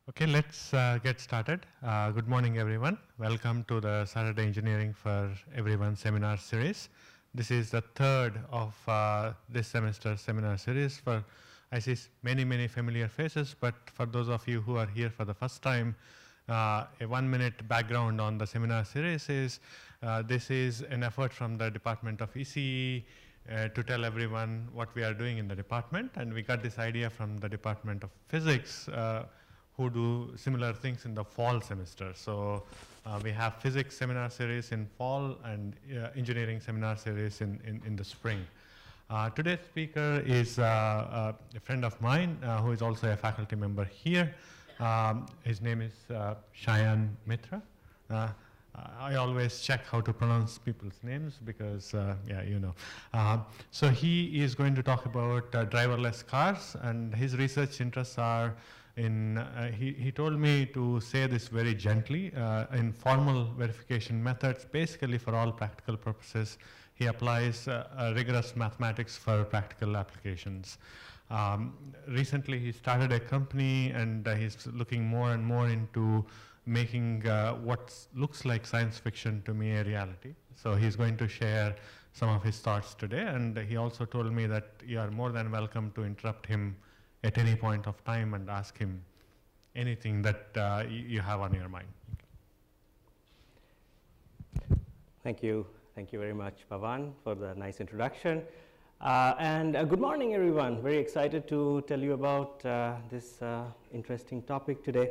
Okay, let's get started. Good morning, everyone. Welcome to the Saturday Engineering for Everyone seminar series. This is the third of this semester's seminar series. I see many familiar faces, but for those of you who are here for the first time, a 1-minute background on the seminar series is this is an effort from the Department of ECE to tell everyone what we are doing in the department, and we got this idea from the Department of Physics who do similar things in the fall semester. So we have physics seminar series in fall and engineering seminar series in the spring. Today's speaker is a friend of mine who is also a faculty member here. His name is Sayan Mitra. I always check how to pronounce people's names because, yeah, you know. So he is going to talk about driverless cars, and his research interests are in, he told me to say this very gently, in formal verification methods, basically for all practical purposes, he applies rigorous mathematics for practical applications. Recently he started a company, and he's looking more and more into making what looks like science fiction to me a reality. So he's going to share some of his thoughts today, and he also told me that you are more than welcome to interrupt him at any point of time and ask him anything that you have on your mind. Thank you. Thank you very much, Pavan, for the nice introduction. And good morning, everyone. Very excited to tell you about this interesting topic today.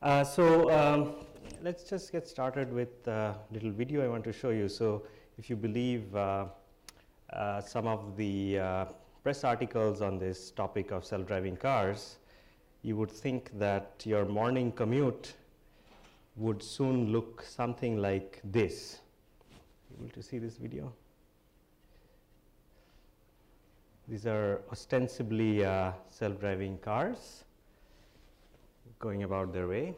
Let's just get started with a little video I want to show you. So if you believe some of the press articles on this topic of self-driving cars, you would think that your morning commute would soon look something like this. Able to see this video? These are ostensibly self-driving cars going about their way.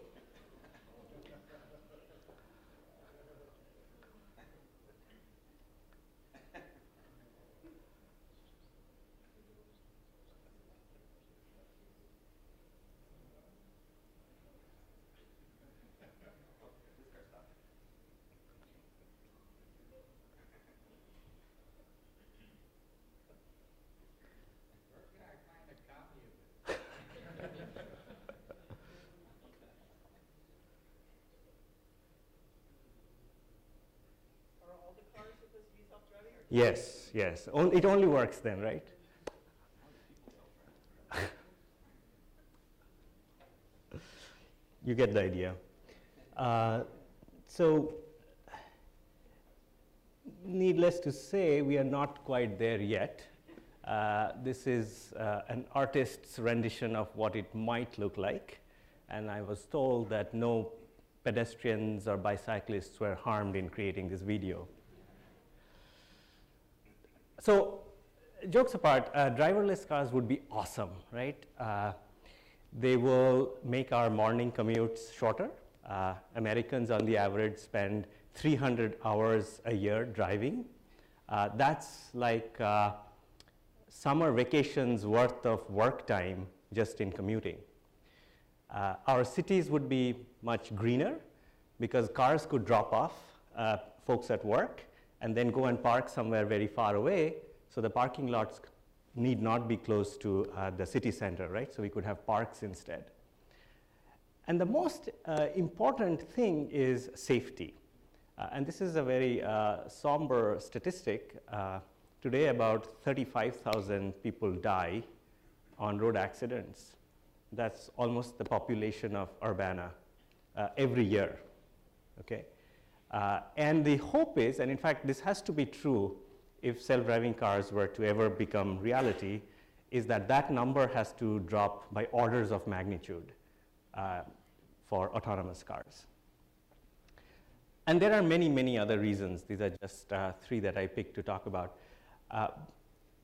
Yes, yes. It only works then, right? You get the idea. So, needless to say, we are not quite there yet. This is an artist's rendition of what it might look like. And I was told that no pedestrians or bicyclists were harmed in creating this video. So, jokes apart, driverless cars would be awesome, right? They will make our morning commutes shorter. Americans on the average spend 300 hours a year driving. That's like summer vacations worth of work time just in commuting. Our cities would be much greener because cars could drop off folks at work and then go and park somewhere very far away, so the parking lots need not be close to the city center, right? So we could have parks instead. And the most important thing is safety. And this is a very somber statistic. Today, about 35,000 people die on road accidents. That's almost the population of Urbana every year, okay? And the hope is, and in fact, this has to be true if self-driving cars were to ever become reality, is that that number has to drop by orders of magnitude for autonomous cars. And there are many other reasons. These are just three that I picked to talk about.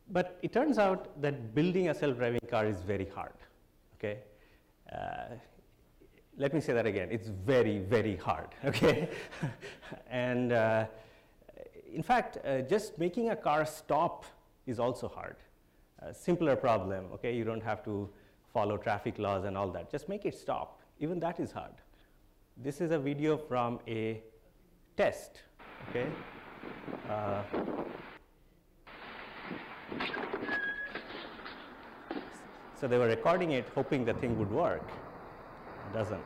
But it turns out that building a self-driving car is very hard, okay? Let me say that again. It's very hard, okay? And in fact, just making a car stop is also hard. A simpler problem, okay? You don't have to follow traffic laws and all that. Just make it stop Even that is hard. This is a video from a test, okay? So they were recording it, hoping the thing would work. It doesn't.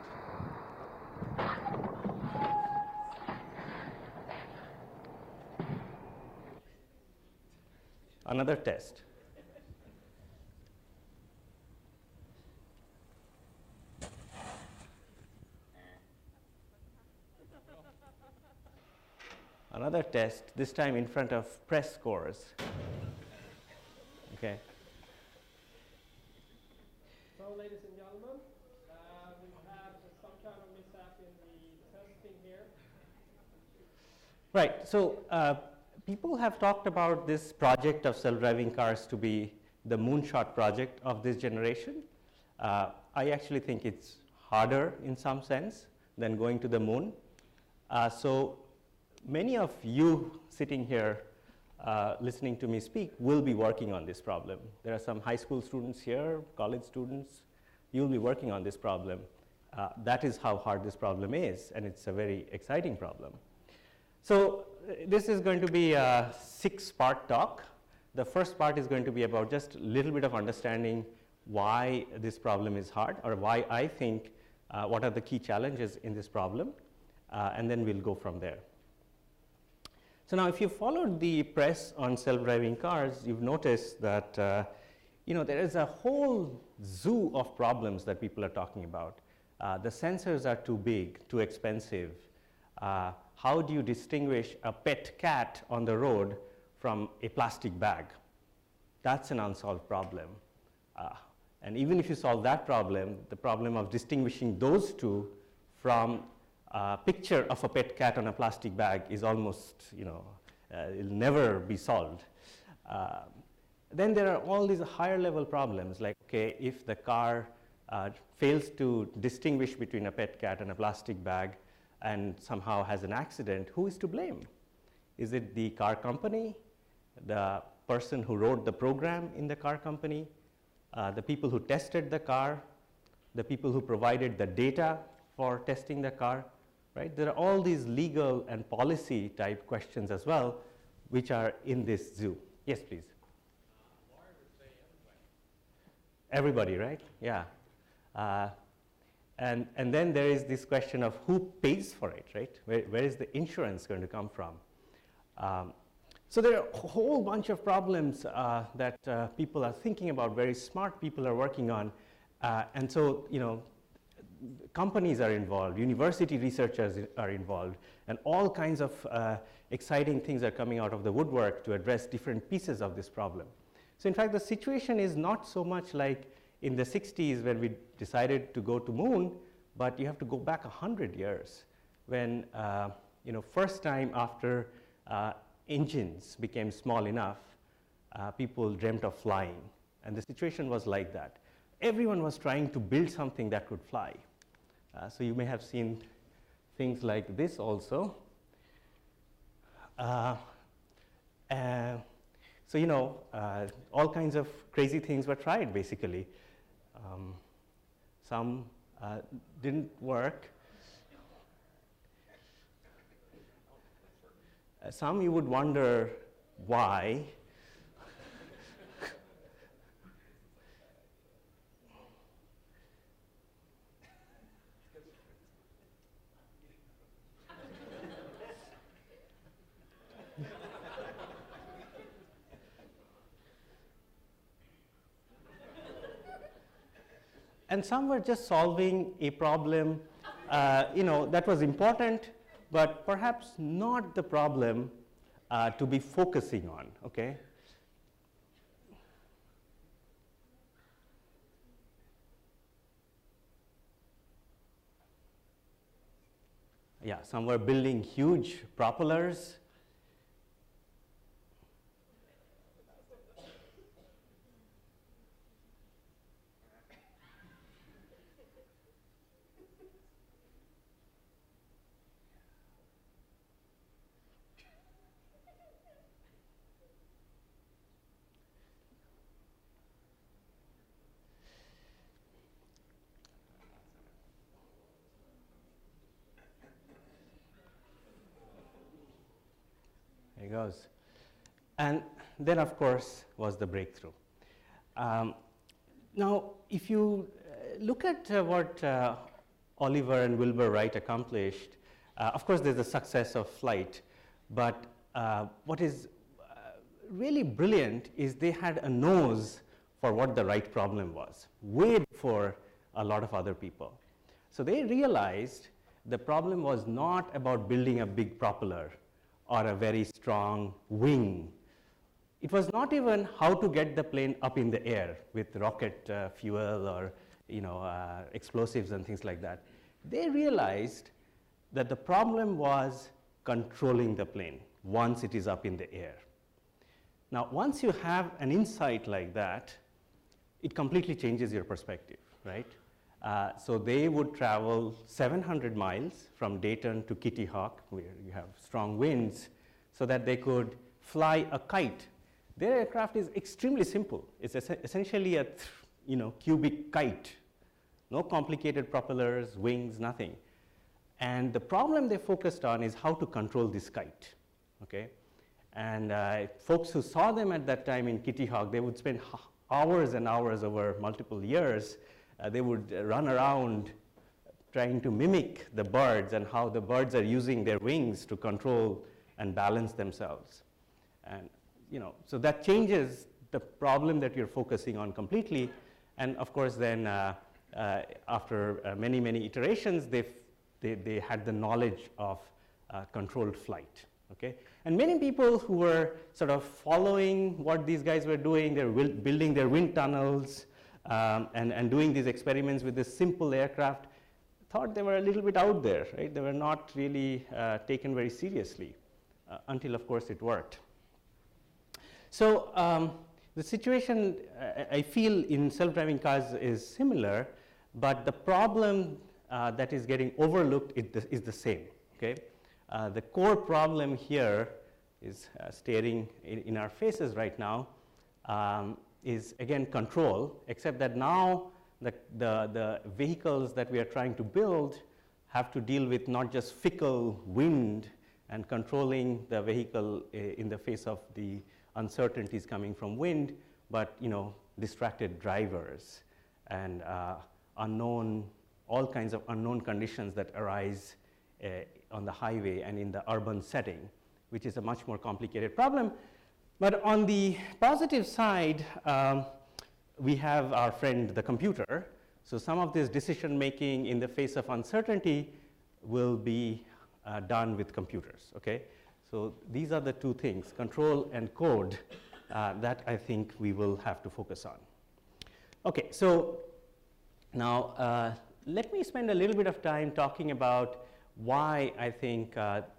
Another test. Another test, this time in front of press corps. Okay. So, ladies and gentlemen, we've had some kind of mishap in the testing here. Right. So people have talked about this project of self-driving cars to be the moonshot project of this generation. I actually think it's harder in some sense than going to the moon. So many of you sitting here listening to me speak will be working on this problem. There are some high school students here, college students. You'll be working on this problem. That is how hard this problem is, and it's a very exciting problem. So this is going to be a 6-part talk. The first part is going to be about just a little bit of understanding why this problem is hard, or why I think what are the key challenges in this problem, and then we'll go from there. So now if you followed the press on self-driving cars, you've noticed that there is a whole zoo of problems that people are talking about. The sensors are too big, too expensive. How do you distinguish a pet cat on the road from a plastic bag? That's an unsolved problem. And even if you solve that problem, the problem of distinguishing those two from a picture of a pet cat on a plastic bag is almost, it'll never be solved. Then there are all these higher level problems, like, okay, if the car fails to distinguish between a pet cat and a plastic bag and somehow has an accident, who is to blame? Is it the car company, the person who wrote the program in the car company, the people who tested the car, the people who provided the data for testing the car, right? There are all these legal and policy type questions as well, which are in this zoo. Yes, please. Lawyers would say everybody. Everybody, right? Yeah. And then there is this question of who pays for it, right? Where is the insurance going to come from? So there are a whole bunch of problems that people are thinking about, very smart people are working on. And so, companies are involved, university researchers are involved, and all kinds of exciting things are coming out of the woodwork to address different pieces of this problem. So in fact, the situation is not so much like in the 60s when we decided to go to moon, but you have to go back 100 years when, first time after engines became small enough, people dreamt of flying. And the situation was like that. Everyone was trying to build something that could fly. So you may have seen things like this also. All kinds of crazy things were tried, basically. Some didn't work. Some you would wonder why. And some were just solving a problem, that was important, but perhaps not the problem to be focusing on, okay? Yeah, some were building huge propellers. And then, of course, was the breakthrough. Now, if you look at what Oliver and Wilbur Wright accomplished, of course, there's the success of flight, but what is really brilliant is they had a nose for what the right problem was, way before a lot of other people. So they realized the problem was not about building a big propeller or a very strong wing. It was not even how to get the plane up in the air with rocket fuel or explosives and things like that. They realized that the problem was controlling the plane once it is up in the air. Now, once you have an insight like that, it completely changes your perspective, right? So they would travel 700 miles from Dayton to Kitty Hawk, where you have strong winds, so that they could fly a kite. Their aircraft is extremely simple. It's essentially a cubic kite. No complicated propellers, wings, nothing. And the problem they focused on is how to control this kite, okay? And folks who saw them at that time in Kitty Hawk, they would spend hours and hours over multiple years. They would run around trying to mimic the birds and how the birds are using their wings to control and balance themselves. And so that changes the problem that you're focusing on completely. And of course, then after many, many iterations, they had the knowledge of controlled flight. Okay? And many people who were sort of following what these guys were doing, they were building their wind tunnels and doing these experiments with this simple aircraft, thought they were a little bit out there, right? They were not really taken very seriously until, of course, it worked. So the situation, I feel, in self-driving cars is similar, but the problem that is getting overlooked is the same, okay? The core problem here is staring in our faces right now, is again control, except that now the vehicles that we are trying to build have to deal with not just fickle wind and controlling the vehicle in the face of the uncertainties coming from wind, but distracted drivers and all kinds of unknown conditions that arise on the highway and in the urban setting, which is a much more complicated problem. But on the positive side, we have our friend, the computer. So some of this decision making in the face of uncertainty will be done with computers, okay? So these are the two things, control and code, that I think we will have to focus on. Okay, so now let me spend a little bit of time talking about why I think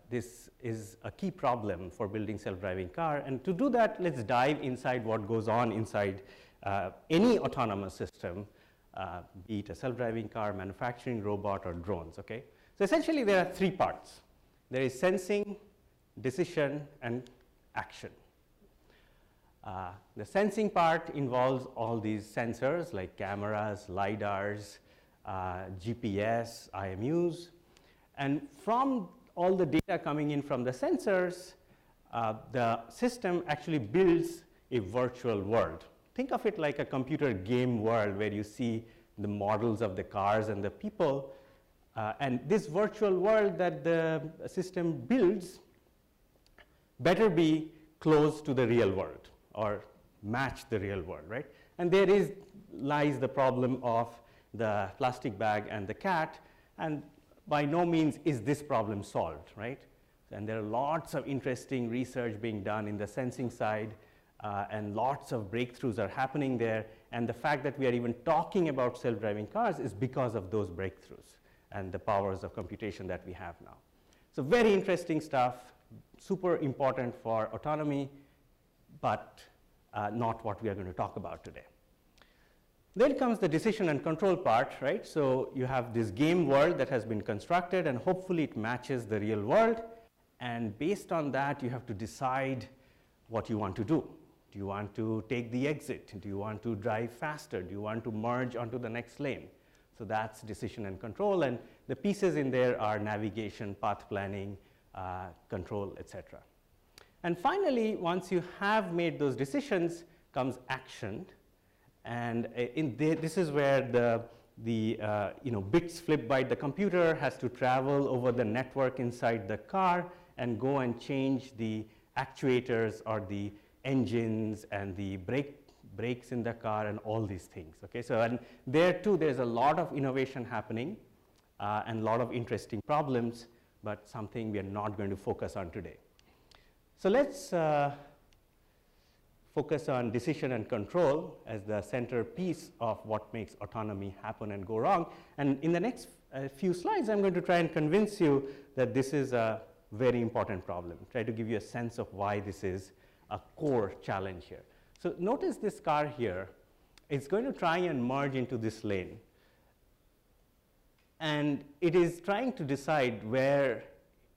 this is a key problem for building self-driving car. And to do that, let's dive inside what goes on inside any autonomous system, be it a self-driving car, manufacturing robot, or drones, okay? So essentially, there are three parts. There is sensing, decision, and action. The sensing part involves all these sensors like cameras, LiDARs, GPS, IMUs. And from all the data coming in from the sensors, the system actually builds a virtual world. Think of it like a computer game world where you see the models of the cars and the people. And this virtual world that the system builds better be close to the real world or match the real world, right? And there lies the problem of the plastic bag and the cat, and by no means is this problem solved, right? And there are lots of interesting research being done in the sensing side, and lots of breakthroughs are happening there. And the fact that we are even talking about self-driving cars is because of those breakthroughs and the powers of computation that we have now. So very interesting stuff, super important for autonomy, but not what we are going to talk about today. Then comes the decision and control part, right? So you have this game world that has been constructed, and hopefully it matches the real world. And based on that, you have to decide what you want to do. Do you want to take the exit? Do you want to drive faster? Do you want to merge onto the next lane? So that's decision and control. And the pieces in there are navigation, path planning, control, etc. And finally, once you have made those decisions, comes action. And this is where the bits flipped by the computer has to travel over the network inside the car and go and change the actuators or the engines and the brakes in the car and all these things. Okay, so and there too, there's a lot of innovation happening and a lot of interesting problems, but something we are not going to focus on today. So let's focus on decision and control as the centerpiece of what makes autonomy happen and go wrong. And in the next few slides, I'm going to try and convince you that this is a very important problem. Try to give you a sense of why this is a core challenge here. So notice this car here. It's going to try and merge into this lane. And it is trying to decide where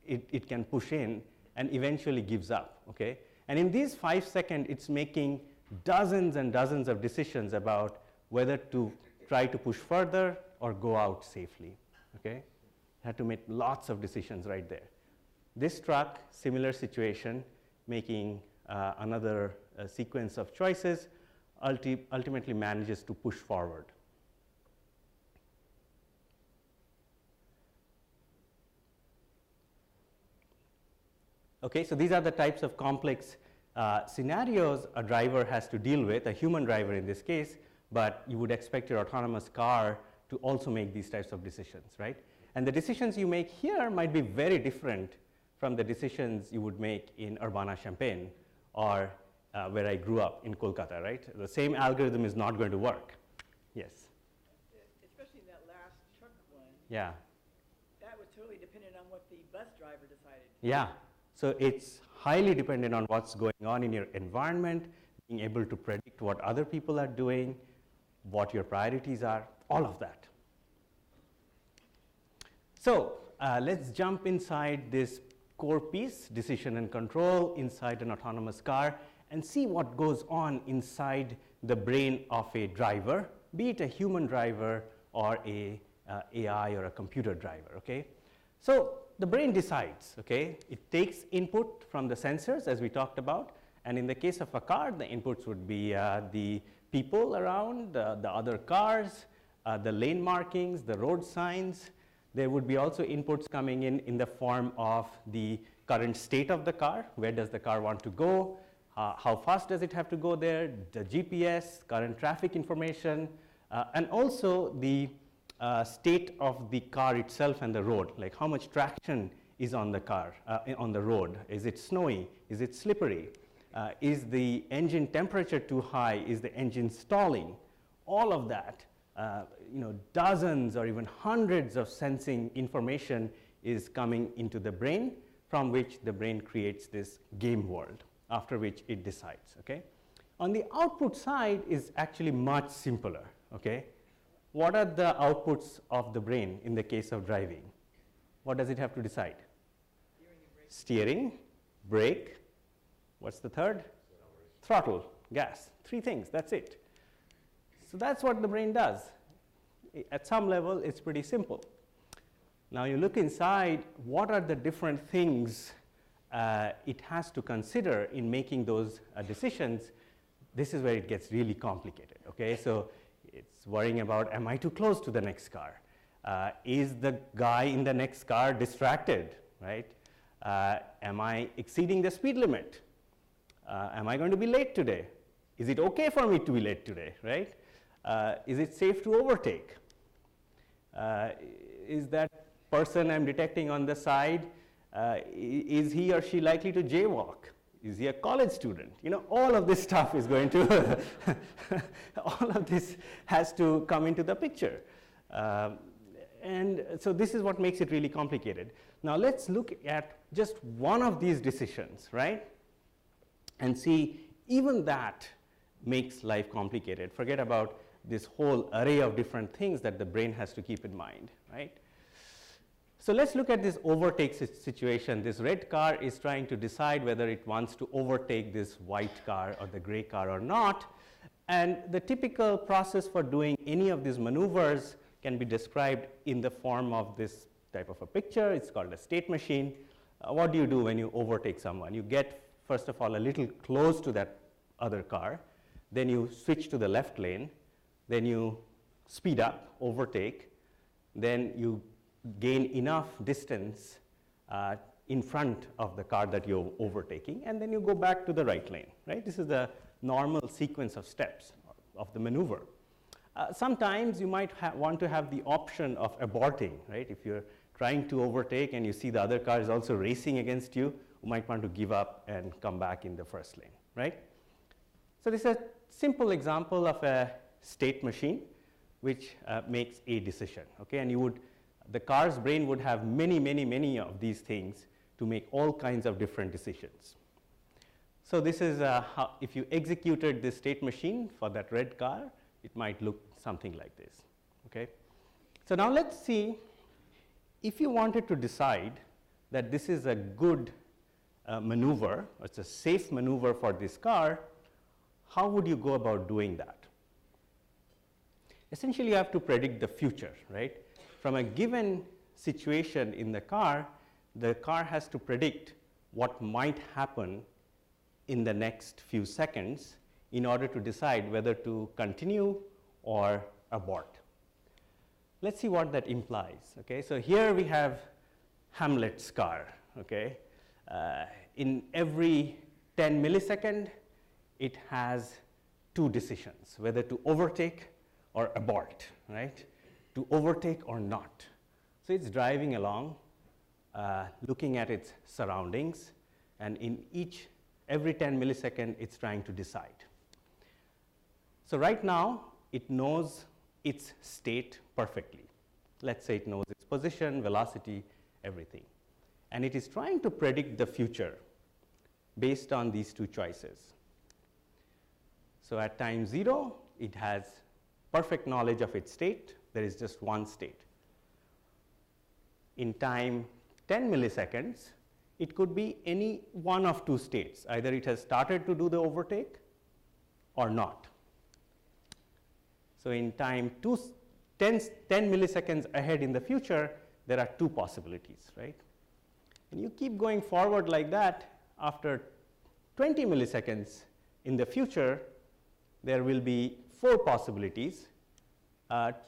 it can push in and eventually gives up, okay? And in these 5 seconds, it's making dozens and dozens of decisions about whether to try to push further or go out safely, okay? Had to make lots of decisions right there. This truck, similar situation, making another sequence of choices, ultimately manages to push forward. Okay, so these are the types of complex scenarios a driver has to deal with, a human driver in this case, but you would expect your autonomous car to also make these types of decisions, right? And the decisions you make here might be very different from the decisions you would make in Urbana-Champaign or where I grew up in Kolkata, right? The same algorithm is not going to work. Yes? Especially in that last truck one. Yeah. That was totally dependent on what the bus driver decided. Yeah. So it's highly dependent on what's going on in your environment, being able to predict what other people are doing, what your priorities are, all of that. So let's jump inside this core piece, decision and control, inside an autonomous car, and see what goes on inside the brain of a driver, be it a human driver or a AI or a computer driver, okay? So the brain decides, okay? It takes input from the sensors, as we talked about, and in the case of a car, the inputs would be the people around, the other cars, the lane markings, the road signs. There would be also inputs coming in the form of the current state of the car. Where does the car want to go? How fast does it have to go there? The GPS, current traffic information, and also the state of the car itself and the road, like how much traction is on the car, on the road. Is it snowy? Is it slippery? Is the engine temperature too high? Is the engine stalling? All of that, dozens or even hundreds of sensing information is coming into the brain, from which the brain creates this game world, after which it decides, okay? On the output side is actually much simpler, okay? What are the outputs of the brain in the case of driving? What does it have to decide? Steering, brake, what's the third? Throttle, gas, 3 things, that's it. So that's what the brain does. At some level, it's pretty simple. Now you look inside, what are the different things it has to consider in making those decisions? This is where it gets really complicated, okay? So it's worrying about, am I too close to the next car? Is the guy in the next car distracted, right? Am I exceeding the speed limit? Am I going to be late today? Is it okay for me to be late today, right? Is it safe to overtake? Is that person I'm detecting on the side, is he or she likely to jaywalk? Is he a college student? All of this stuff is going to, all of this has to come into the picture. And so this is what makes it really complicated. Now let's look at just one of these decisions, right? And see, even that makes life complicated. Forget about this whole array of different things that the brain has to keep in mind, right? So let's look at this overtake situation. This red car is trying to decide whether it wants to overtake this white car or the gray car or not. And the typical process for doing any of these maneuvers can be described in the form of this type of a picture. It's called a state machine. What do you do when you overtake someone? You get first of all, a little close to that other car. Then you switch to the left lane. Then you speed up, overtake. Then you gain enough distance in front of the car that you're overtaking, and then you go back to the right lane, right? This is the normal sequence of steps of the maneuver. Sometimes you might want to have the option of aborting, right? If you're trying to overtake and you see the other car is also racing against you, you might want to give up and come back in the first lane, right? So this is a simple example of a state machine which makes a decision, okay? And the car's brain would have many of these things to make all kinds of different decisions. So this is how, if you executed this state machine for that red car, it might look something like this, okay? So now let's see, if you wanted to decide that this is a good maneuver, it's a safe maneuver for this car, how would you go about doing that? Essentially, you have to predict the future, right? From a given situation in the car has to predict what might happen in the next few seconds in order to decide whether to continue or abort. Let's see what that implies, okay? So here we have Hamlet's car, okay? In every 10 milliseconds, it has two decisions, whether to overtake or abort, right? To overtake or not. So it's driving along, looking at its surroundings, and every 10 milliseconds, it's trying to decide. So right now, it knows its state perfectly. Let's say it knows its position, velocity, everything. And it is trying to predict the future based on these two choices. So at time 0, it has perfect knowledge of its state. There is just one state. In time 10 milliseconds, it could be any one of two states. Either it has started to do the overtake or not. So in time 10 milliseconds ahead in the future, there are two possibilities, right? And you keep going forward like that. After 20 milliseconds in the future, there will be 4 possibilities,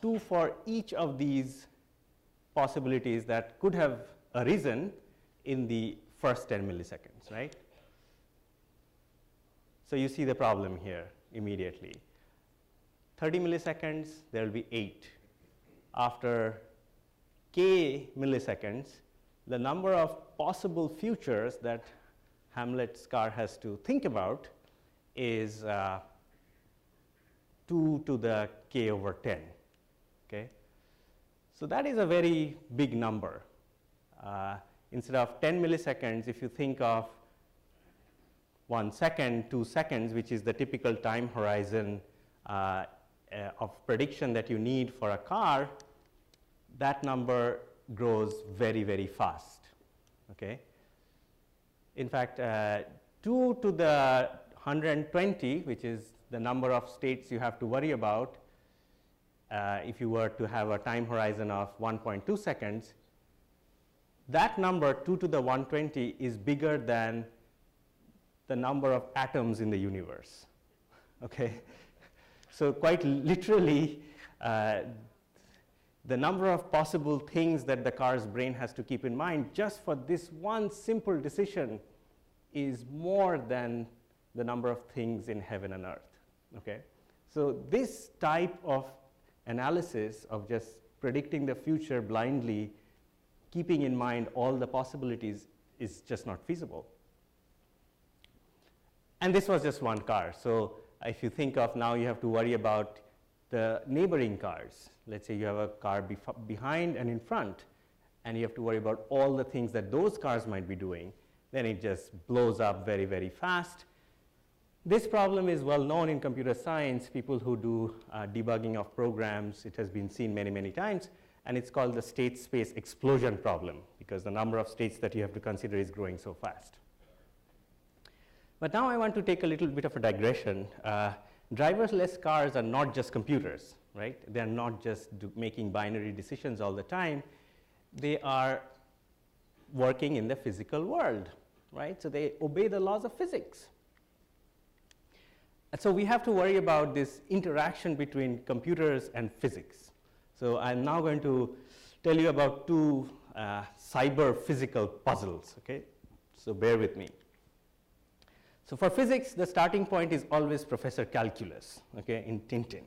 2 for each of these possibilities that could have arisen in the first 10 milliseconds, right? So you see the problem here immediately. 30 milliseconds, there will be 8. After k milliseconds, the number of possible futures that Hamlet's car has to think about is 2 to the k over 10, okay? So that is a very big number. Instead of 10 milliseconds, if you think of 1 second, 2 seconds, which is the typical time horizon of prediction that you need for a car, that number grows very fast, okay? In fact, 2 to the 120, which is the number of states you have to worry about, if you were to have a time horizon of 1.2 seconds, that number, 2 to the 120, is bigger than the number of atoms in the universe, okay? So quite literally, the number of possible things that the car's brain has to keep in mind just for this one simple decision is more than the number of things in heaven and earth, okay? So this type of analysis of just predicting the future blindly, keeping in mind all the possibilities, is just not feasible. And this was just one car. So if you think of now, you have to worry about the neighboring cars. Let's say you have a car behind and in front, and you have to worry about all the things that those cars might be doing. Then it just blows up very fast. This problem is well known in computer science. People who do debugging of programs, it has been seen many times, and it's called the state space explosion problem, because the number of states that you have to consider is growing so fast. But now I want to take a little bit of a digression. Driverless cars are not just computers, right? They're not just making binary decisions all the time. They are working in the physical world. right? So they obey the laws of physics. And so we have to worry about this interaction between computers and physics. So I'm now going to tell you about two cyber physical puzzles, okay? So bear with me. So for physics, the starting point is always Professor Calculus, okay, in Tintin.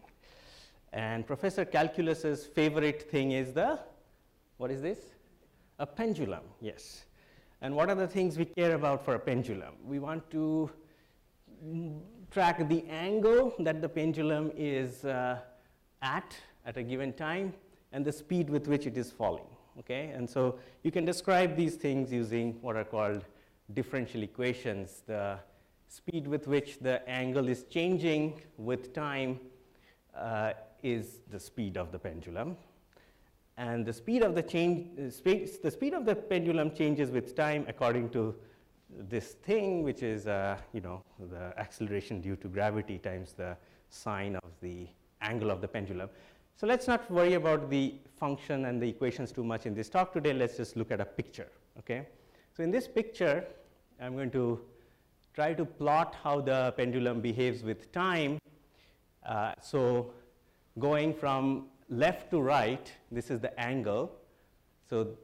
And Professor Calculus's favorite thing is what is this? A pendulum, yes. And what are the things we care about for a pendulum? We want to track the angle that the pendulum is at a given time and the speed with which it is falling, okay? And so you can describe these things using what are called differential equations. The speed with which the angle is changing with time is the speed of the pendulum. And the speed of the pendulum changes with time according to this thing, which is the acceleration due to gravity times the sine of the angle of the pendulum. So let's not worry about the function and the equations too much in this talk today. Let's just look at a picture, okay? So in this picture, I'm going to try to plot how the pendulum behaves with time. So going from left to right, this is the angle. So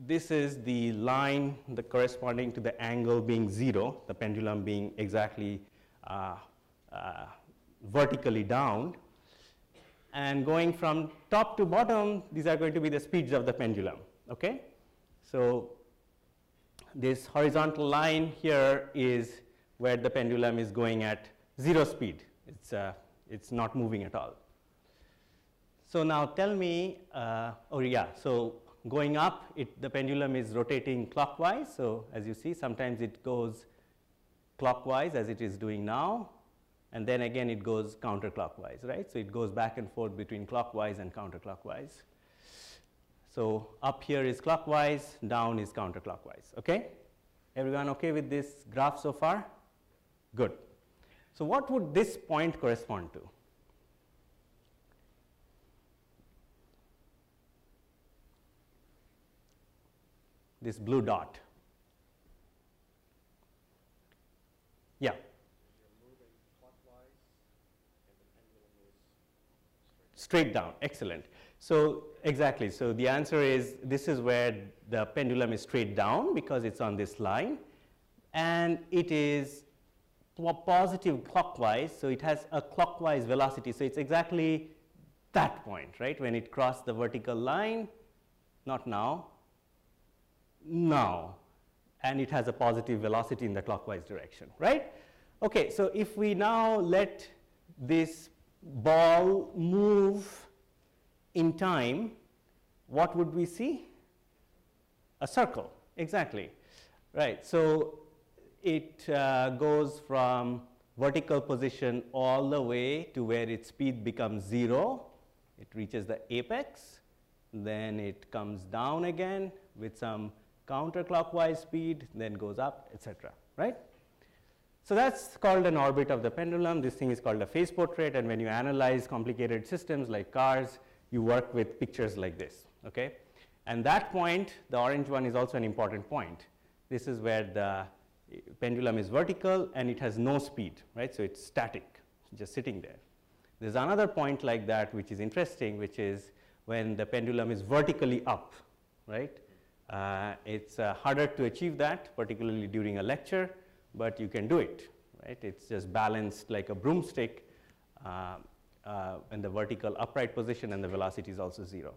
this is the line corresponding to the angle being 0, the pendulum being exactly vertically down. And going from top to bottom, these are going to be the speeds of the pendulum, okay? So this horizontal line here is where the pendulum is going at 0 speed. It's not moving at all. So now tell me, so going up, the pendulum is rotating clockwise. So as you see, sometimes it goes clockwise as it is doing now, and then again it goes counterclockwise, right? So it goes back and forth between clockwise and counterclockwise. So up here is clockwise, down is counterclockwise, okay? Everyone okay with this graph so far? Good. So what would this point correspond to? This blue dot. Yeah. You're moving clockwise and the pendulum is Straight down. Excellent. So exactly. So the answer is this is where the pendulum is straight down because it's on this line, and it is positive clockwise. So it has a clockwise velocity. So it's exactly that point, right? When it crossed the vertical line, not now. Now, and it has a positive velocity in the clockwise direction, right? Okay, so if we now let this ball move in time, what would we see? A circle, exactly, right? So it goes from vertical position all the way to where its speed becomes 0. It reaches the apex, then it comes down again with some counterclockwise speed, then goes up, etc., right? So that's called an orbit of the pendulum. This thing is called a phase portrait, and when you analyze complicated systems like cars, you work with pictures like this, okay? And that point, the orange one, is also an important point. This is where the pendulum is vertical and it has no speed, right? So it's static, just sitting there. There's another point like that which is interesting, which is when the pendulum is vertically up, right? It's harder to achieve that, particularly during a lecture, but you can do it, right? It's just balanced like a broomstick in the vertical upright position, and the velocity is also 0.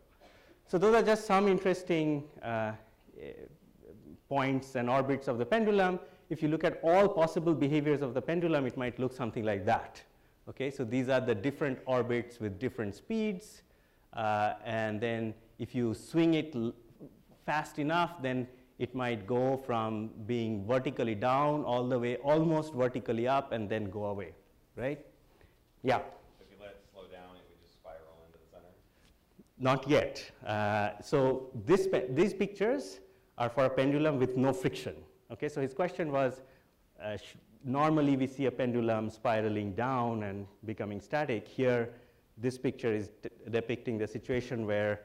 So those are just some interesting points and orbits of the pendulum. If you look at all possible behaviors of the pendulum, it might look something like that. Okay, so these are the different orbits with different speeds, and then if you swing it fast enough, then it might go from being vertically down all the way almost vertically up and then go away, right? Yeah? So if you let it slow down, it would just spiral into the center? Not yet. So these pictures are for a pendulum with no friction. Okay, so his question was, normally we see a pendulum spiraling down and becoming static. Here, this picture is depicting the situation where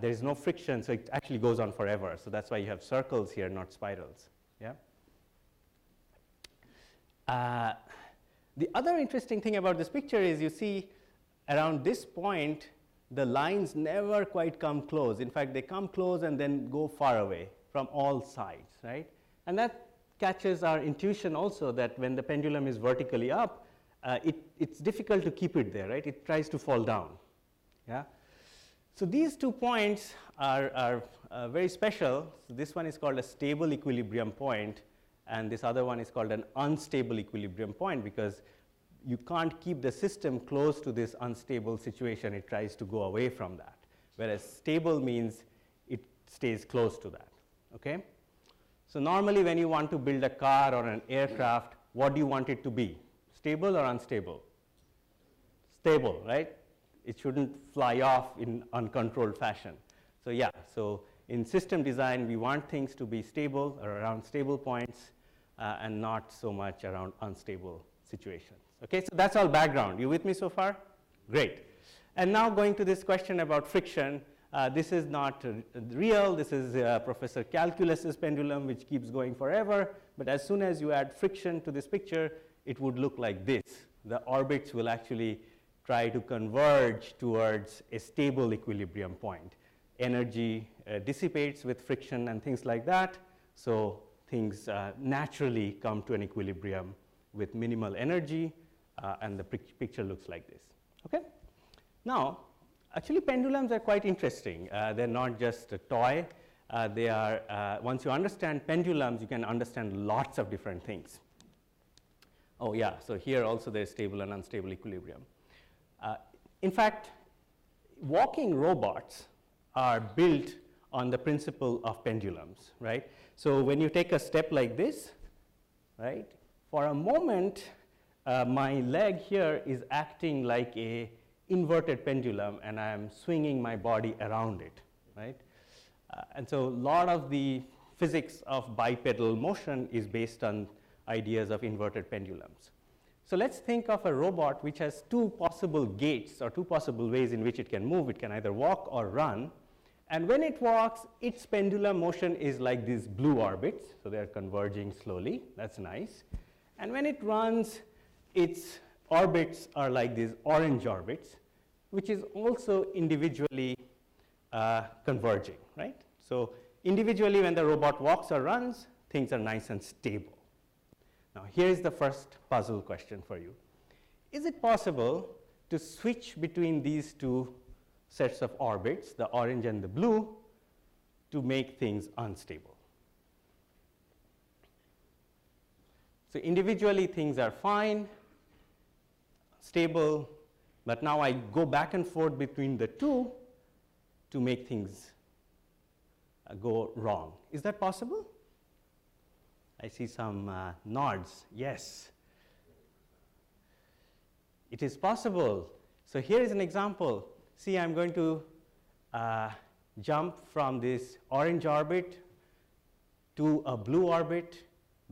there is no friction, so it actually goes on forever. So that's why you have circles here, not spirals. Yeah? The other interesting thing about this picture is you see around this point, the lines never quite come close. In fact, they come close and then go far away from all sides, right? And that catches our intuition also that when the pendulum is vertically up, it's difficult to keep it there, right? It tries to fall down, yeah? So these 2 points are very special. So this one is called a stable equilibrium point, and this other one is called an unstable equilibrium point because you can't keep the system close to this unstable situation. It tries to go away from that, whereas stable means it stays close to that, okay? So normally when you want to build a car or an aircraft, what do you want it to be? Stable or unstable? Stable, right? It shouldn't fly off in uncontrolled fashion. So yeah, so in system design, we want things to be stable or around stable points and not so much around unstable situations. Okay, so that's all background. You with me so far? Great. And now going to this question about friction. This is not real. This is Professor Calculus's pendulum, which keeps going forever. But as soon as you add friction to this picture, it would look like this. The orbits will actually try to converge towards a stable equilibrium point. Energy dissipates with friction and things like that. So things naturally come to an equilibrium with minimal energy, and the picture looks like this. Okay? Now, actually pendulums are quite interesting. They're not just a toy. They are, once you understand pendulums, you can understand lots of different things. Oh yeah, so here also there's stable and unstable equilibrium. In fact, walking robots are built on the principle of pendulums, right? So when you take a step like this, right, for a moment, my leg here is acting like a inverted pendulum, and I am swinging my body around it, right? And so a lot of the physics of bipedal motion is based on ideas of inverted pendulums. So let's think of a robot which has 2 possible gaits or 2 possible ways in which it can move. It can either walk or run. And when it walks, its pendulum motion is like these blue orbits. So they're converging slowly. That's nice. And when it runs, its orbits are like these orange orbits, which is also individually converging, right? So individually, when the robot walks or runs, things are nice and stable. Now, here's the first puzzle question for you. Is it possible to switch between these 2 sets of orbits, the orange and the blue, to make things unstable? So individually, things are fine, stable, but now I go back and forth between the 2 to make things go wrong. Is that possible? I see some nods. Yes. It is possible. So here is an example. See, I'm going to jump from this orange orbit to a blue orbit,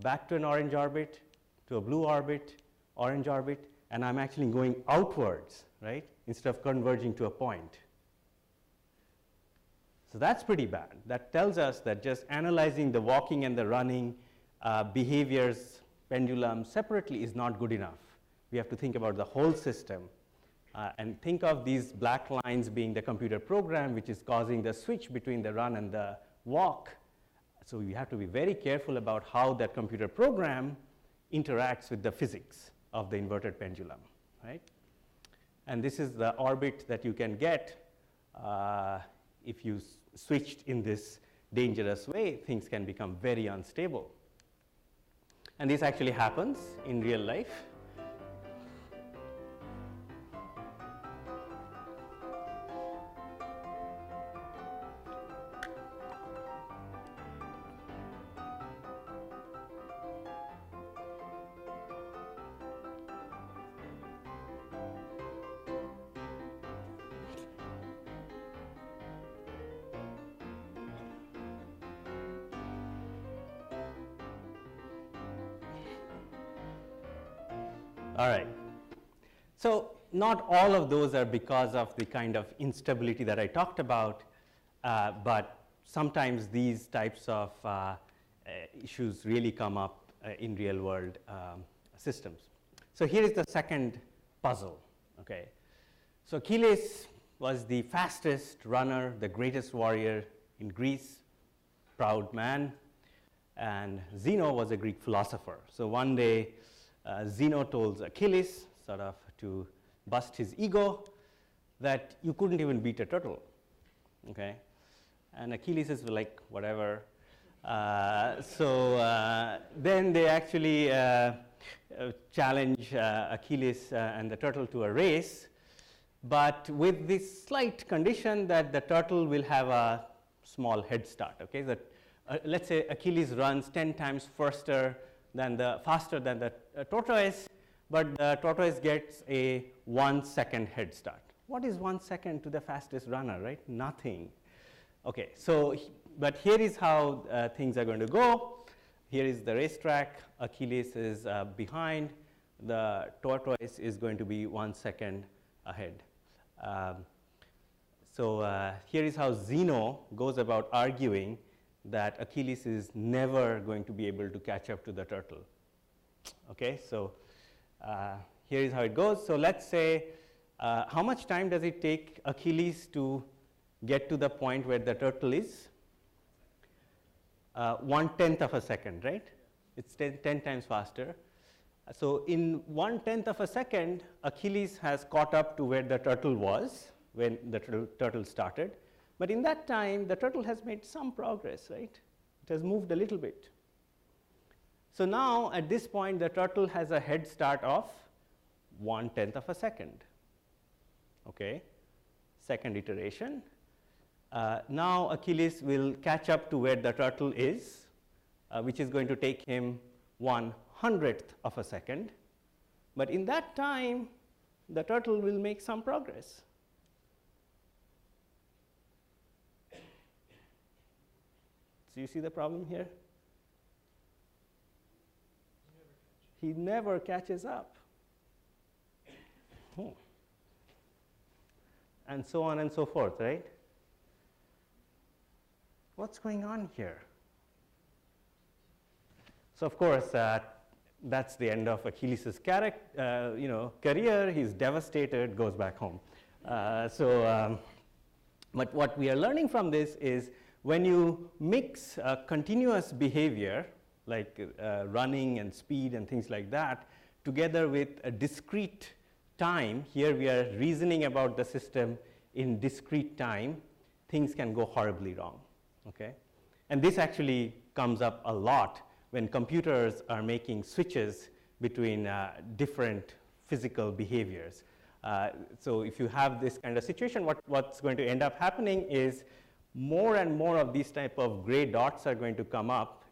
back to an orange orbit, to a blue orbit, orange orbit, and I'm actually going outwards, right, instead of converging to a point. So that's pretty bad. That tells us that just analyzing the walking and the running behaviors, pendulum separately is not good enough. We have to think about the whole system and think of these black lines being the computer program which is causing the switch between the run and the walk. So we have to be very careful about how that computer program interacts with the physics of the inverted pendulum, right? And this is the orbit that you can get if you switched in this dangerous way. Things can become very unstable. And this actually happens in real life. All right. So not all of those are because of the kind of instability that I talked about, but sometimes these types of issues really come up in real world systems. So here is the second puzzle. Okay, so Achilles was the fastest runner, the greatest warrior in Greece, proud man, and Zeno was a Greek philosopher. So one day, Zeno told Achilles, sort of to bust his ego, that you couldn't even beat a turtle. Okay, and Achilles is like, whatever. Then they actually challenge Achilles and the turtle to a race, but with this slight condition that the turtle will have a small head start. Okay, that let's say Achilles runs 10 times faster than the tortoise, but the tortoise gets a 1 second head start. What is 1 second to the fastest runner, right? Nothing. Okay, so but here is how things are going to go. Here is the racetrack. Achilles is behind. The tortoise is going to be 1 second ahead. Here is how Zeno goes about arguing that Achilles is never going to be able to catch up to the turtle. Okay, so here is how it goes. So let's say, how much time does it take Achilles to get to the point where the turtle is? 1/10 of a second, right? It's 10 times faster. So in 1/10 of a second, Achilles has caught up to where the turtle was when the turtle started. But in that time, the turtle has made some progress, right? It has moved a little bit. So now, at this point, the turtle has a head start of 1/10 of a second. Okay, second iteration. Now Achilles will catch up to where the turtle is, which is going to take him 1/100th of a second. But in that time, the turtle will make some progress. So you see the problem here? He never catches up. And so on and so forth, right? What's going on here? So of course, that's the end of Achilles' career. He's devastated, goes back home. But what we are learning from this is when you mix continuous behavior, like running and speed and things like that, together with a discrete time, here we are reasoning about the system in discrete time, things can go horribly wrong. Okay? And this actually comes up a lot when computers are making switches between different physical behaviors. So if you have this kind of situation, what's going to end up happening is more and more of these type of gray dots are going to come up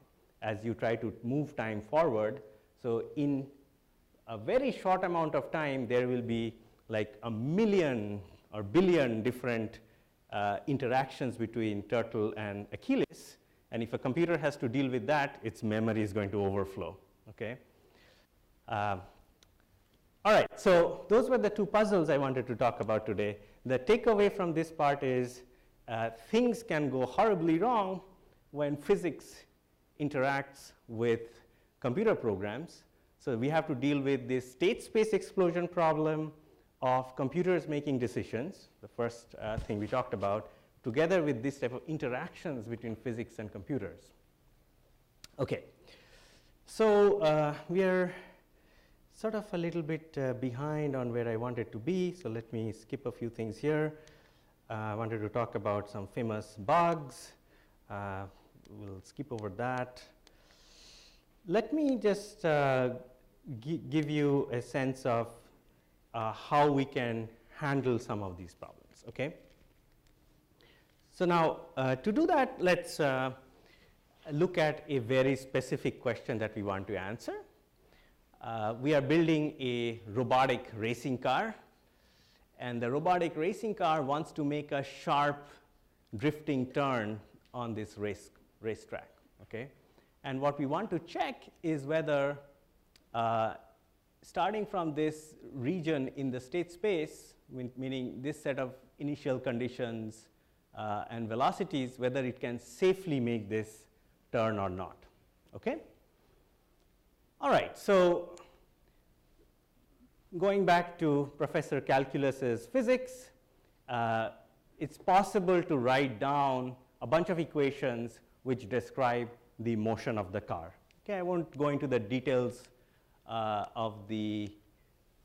as you try to move time forward. So in a very short amount of time, there will be like a million or billion different interactions between turtle and Achilles. And if a computer has to deal with that, its memory is going to overflow. Okay? All right, so those were the two puzzles I wanted to talk about today. The takeaway from this part is things can go horribly wrong when physics interacts with computer programs. So we have to deal with this state space explosion problem of computers making decisions, the first thing we talked about, together with this type of interactions between physics and computers. Okay, so we are sort of a little bit behind on where I wanted to be, so let me skip a few things here. I wanted to talk about some famous bugs. We'll skip over that. Let me just give you a sense of how we can handle some of these problems, okay? So now, to do that, let's look at a very specific question that we want to answer. We are building a robotic racing car, and the robotic racing car wants to make a sharp drifting turn on this racetrack, okay? And what we want to check is whether starting from this region in the state space, meaning this set of initial conditions and velocities, whether it can safely make this turn or not, okay? All right, so going back to Professor Calculus's physics, it's possible to write down a bunch of equations which describe the motion of the car. Okay, I won't go into the details of the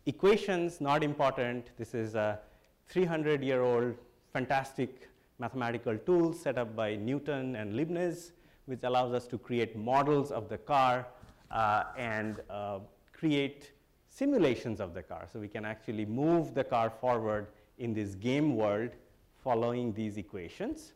equations, not important. This is a 300-year-old fantastic mathematical tool set up by Newton and Leibniz, which allows us to create models of the car and create simulations of the car. So we can actually move the car forward in this game world following these equations.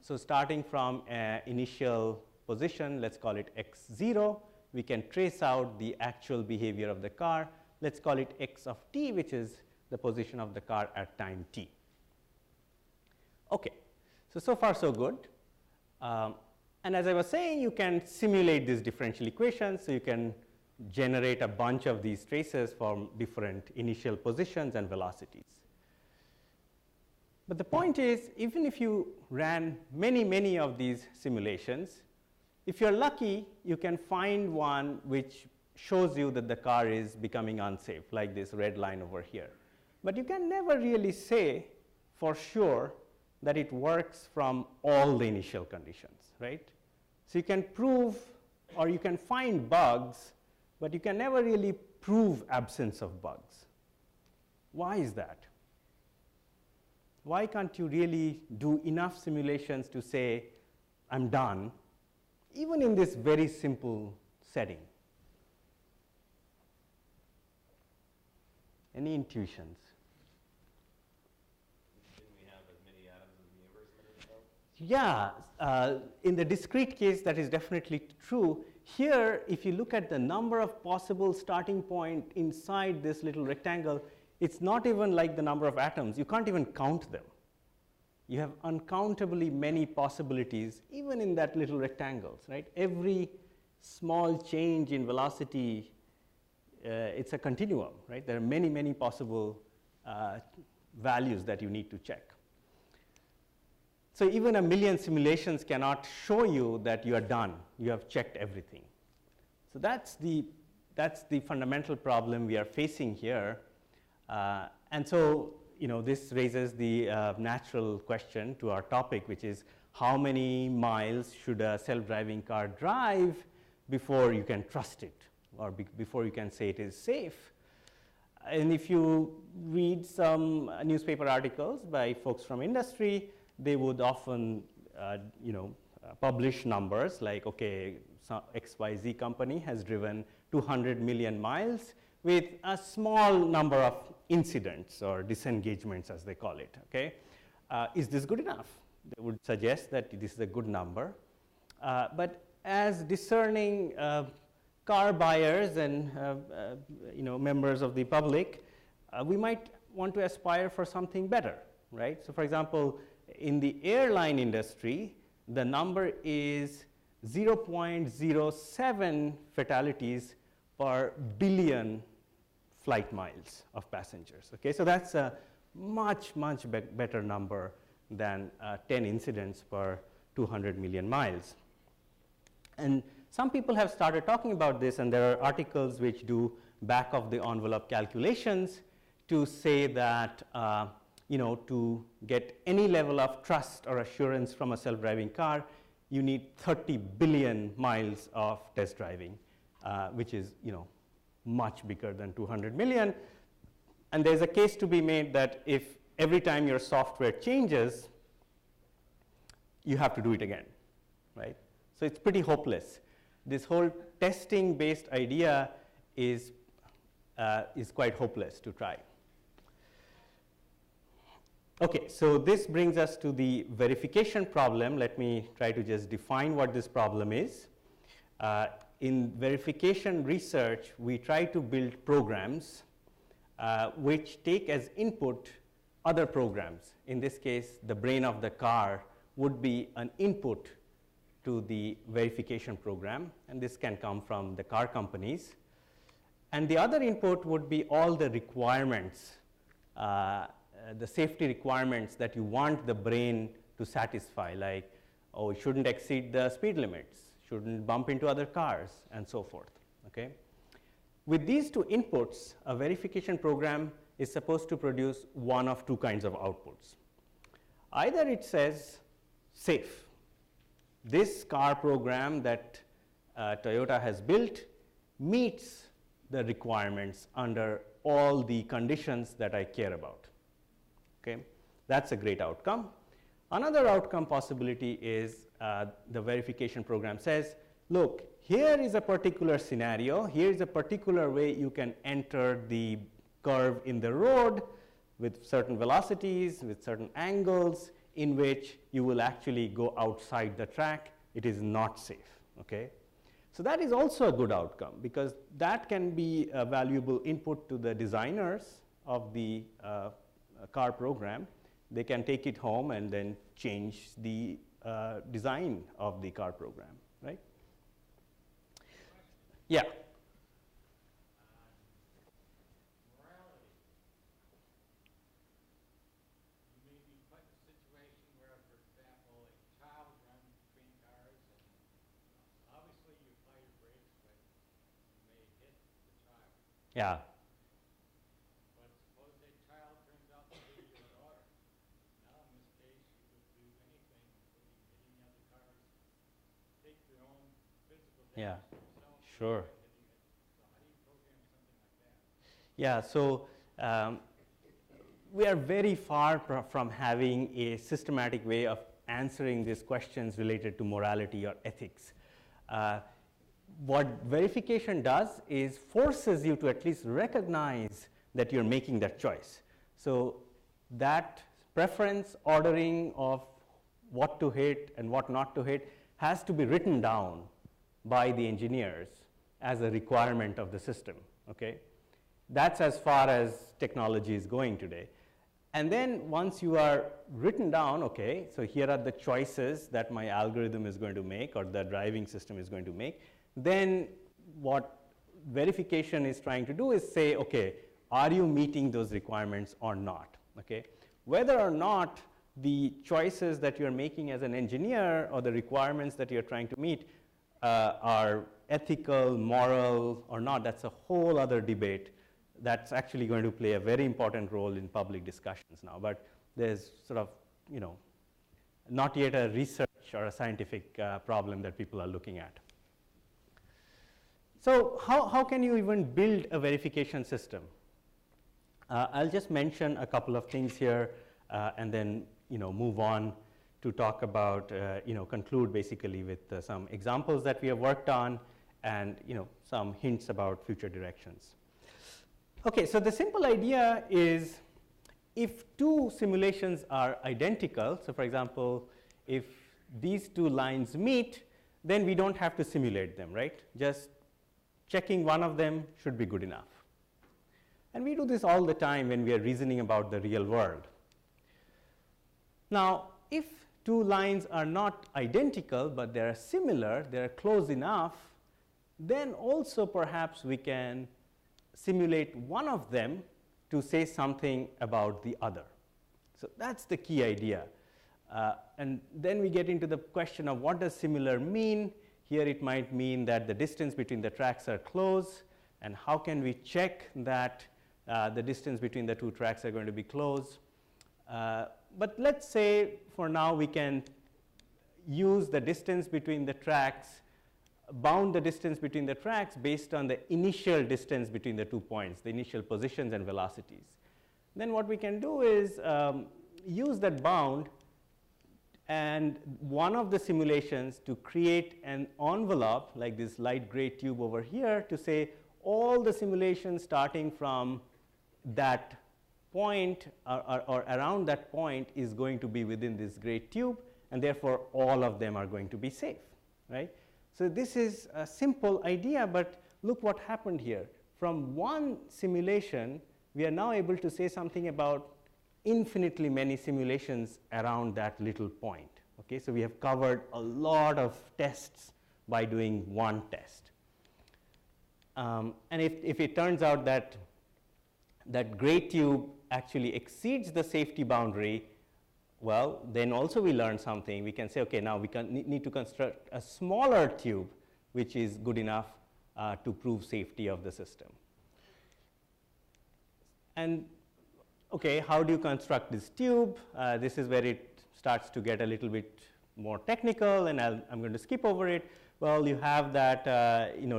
So starting from an initial position, let's call it x0, we can trace out the actual behavior of the car. Let's call it x of t, which is the position of the car at time t. Okay, so far so good. And as I was saying, you can simulate these differential equations, so you can generate a bunch of these traces from different initial positions and velocities. But the point is, even if you ran many, many of these simulations, if you're lucky, you can find one which shows you that the car is becoming unsafe, like this red line over here. But you can never really say for sure that it works from all the initial conditions, right? So you can prove, or you can find bugs, but you can never really prove absence of bugs. Why is that? Why can't you really do enough simulations to say, I'm done, even in this very simple setting? Any intuitions? Didn't we have as many atoms in the universe as there are? Yeah, in the discrete case, that is definitely true. Here, if you look at the number of possible starting points inside this little rectangle, it's not even like the number of atoms. You can't even count them. You have uncountably many possibilities, even in that little rectangles, right? Every small change in velocity, it's a continuum, right? There are many, many possible values that you need to check. So even a million simulations cannot show you that you are done. You have checked everything. So that's the fundamental problem we are facing here. And so, this raises the natural question to our topic, which is how many miles should a self-driving car drive before you can trust it, or before you can say it is safe? And if you read some newspaper articles by folks from industry, they would often, publish numbers like, okay, so XYZ company has driven 200 million miles with a small number of incidents or disengagements, as they call it. Okay, is this good enough? They would suggest that this is a good number, but as discerning car buyers and members of the public, we might want to aspire for something better, right? So, for example, in the airline industry, the number is 0.07 fatalities per billion flight miles of passengers. Okay, so that's a much, much better number than 10 incidents per 200 million miles. And some people have started talking about this, and there are articles which do back of the envelope calculations to say that to get any level of trust or assurance from a self-driving car, you need 30 billion miles of test driving, which is much bigger than 200 million. And there's a case to be made that if every time your software changes, you have to do it again, right? So it's pretty hopeless. This whole testing-based idea is quite hopeless to try. Okay, so this brings us to the verification problem. Let me try to just define what this problem is. In verification research, we try to build programs which take as input other programs. In this case, the brain of the car would be an input to the verification program, and this can come from the car companies. And the other input would be all the requirements, the safety requirements that you want the brain to satisfy, like, oh, it shouldn't exceed the speed limits, shouldn't bump into other cars, and so forth. Okay? With these two inputs, a verification program is supposed to produce one of two kinds of outputs. Either it says safe. This car program that Toyota has built meets the requirements under all the conditions that I care about. Okay? That's a great outcome. Another outcome possibility is the verification program says, look, here is a particular scenario, here is a particular way you can enter the curve in the road with certain velocities, with certain angles, in which you will actually go outside the track. It is not safe. Okay? So that is also a good outcome, because that can be a valuable input to the designers of the car program. They can take it home and then change the design of the car program, right? Yeah. Morality. You may be put in a situation where, for example, a child runs between cars, and obviously you apply your brakes, but you may hit the child. Yeah. But suppose that child turns out to be your daughter. Now, in this case, you could do anything, including hitting other cars, take your own physical damage Yeah. to yourself. Sure. by hitting it. So how do you program something like that? Yeah, so we are very far from having a systematic way of answering these questions related to morality or ethics. What verification does is forces you to at least recognize that you're making that choice. So that preference ordering of what to hit and what not to hit has to be written down by the engineers as a requirement of the system. Okay? That's as far as technology is going today. And then once you are written down, okay, so here are the choices that my algorithm is going to make or the driving system is going to make, then what verification is trying to do is say, okay, are you meeting those requirements or not? Okay? Whether or not the choices that you're making as an engineer or the requirements that you're trying to meet are ethical, moral, or not, that's a whole other debate. That's actually going to play a very important role in public discussions now. But there's sort of, not yet a research or a scientific problem that people are looking at. So how can you even build a verification system? I'll just mention a couple of things here and then move on to talk about, conclude basically with some examples that we have worked on and some hints about future directions. Okay, so the simple idea is if two simulations are identical, so for example, if these two lines meet, then we don't have to simulate them, right? Just checking one of them should be good enough. And we do this all the time when we are reasoning about the real world. Now, if two lines are not identical, but they are similar, they are close enough, then also perhaps we can simulate one of them to say something about the other. So that's the key idea. And then we get into the question of what does similar mean. Here it might mean that the distance between the tracks are close, and how can we check that the distance between the two tracks are going to be close. But let's say for now we can use the distance between the tracks, bound the distance between the tracks based on the initial distance between the 2 points, the initial positions and velocities. Then what we can do is use that bound and one of the simulations to create an envelope like this light gray tube over here to say all the simulations starting from that point or around that point is going to be within this gray tube, and therefore all of them are going to be safe, right? So this is a simple idea, but look what happened here. From one simulation, we are now able to say something about infinitely many simulations around that little point. Okay, so we have covered a lot of tests by doing one test. And if it turns out that that gray tube actually exceeds the safety boundary, well, then also we learn something. We can say, okay, now we need to construct a smaller tube which is good enough to prove safety of the system. And okay, how do you construct this tube? This is where it starts to get a little bit more technical, and I'm going to skip over it. Well, you have that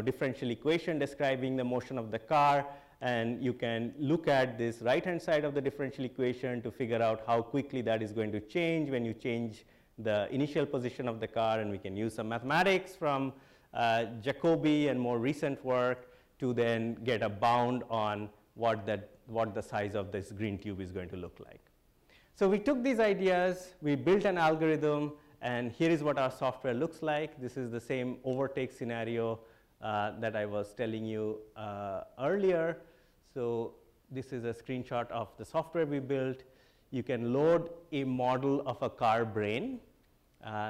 differential equation describing the motion of the car, and you can look at this right-hand side of the differential equation to figure out how quickly that is going to change when you change the initial position of the car, and we can use some mathematics from Jacobi and more recent work to then get a bound on what the size of this green tube is going to look like. So we took these ideas, we built an algorithm, and here is what our software looks like. This is the same overtake scenario that I was telling you earlier. So this is a screenshot of the software we built. You can load a model of a car brain.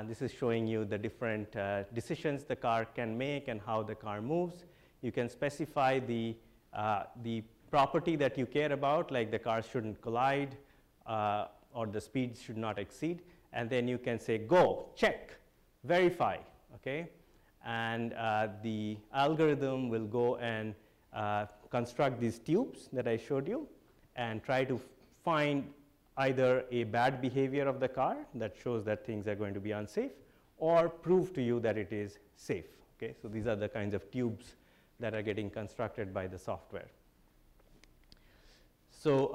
This is showing you the different decisions the car can make and how the car moves. You can specify the property that you care about, like the cars shouldn't collide or the speed should not exceed. And then you can say, go, check, verify, okay? And the algorithm will go and construct these tubes that I showed you and try to find either a bad behavior of the car that shows that things are going to be unsafe, or prove to you that it is safe, okay? So these are the kinds of tubes that are getting constructed by the software. So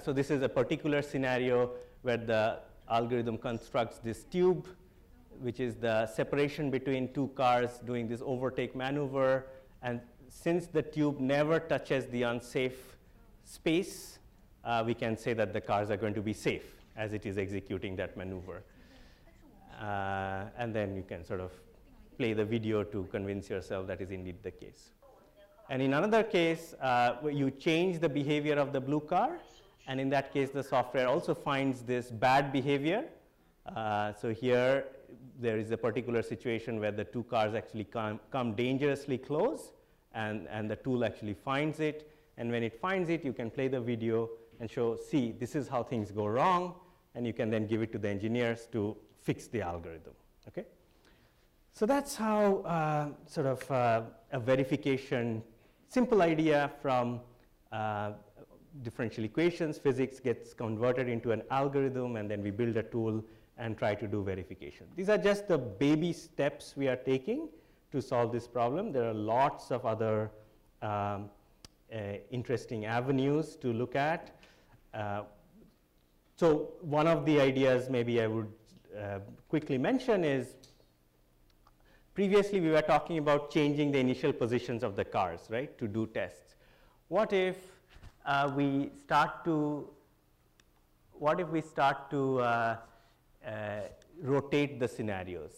so this is a particular scenario where the algorithm constructs this tube, which is the separation between two cars doing this overtake maneuver. And since the tube never touches the unsafe space, we can say that the cars are going to be safe as it is executing that maneuver. And then you can sort of play the video to convince yourself that is indeed the case. And in another case, where you change the behavior of the blue car, and in that case, the software also finds this bad behavior. So here, there is a particular situation where the two cars actually come dangerously close, and the tool actually finds it. And when it finds it, you can play the video and show, see, this is how things go wrong, and you can then give it to the engineers to fix the algorithm, okay? So that's how sort of a verification, simple idea from differential equations, physics gets converted into an algorithm, and then we build a tool and try to do verification. These are just the baby steps we are taking to solve this problem. There are lots of other interesting avenues to look at. So one of the ideas maybe I would quickly mention is, previously we were talking about changing the initial positions of the cars, right, to do tests. What if we start to rotate the scenarios?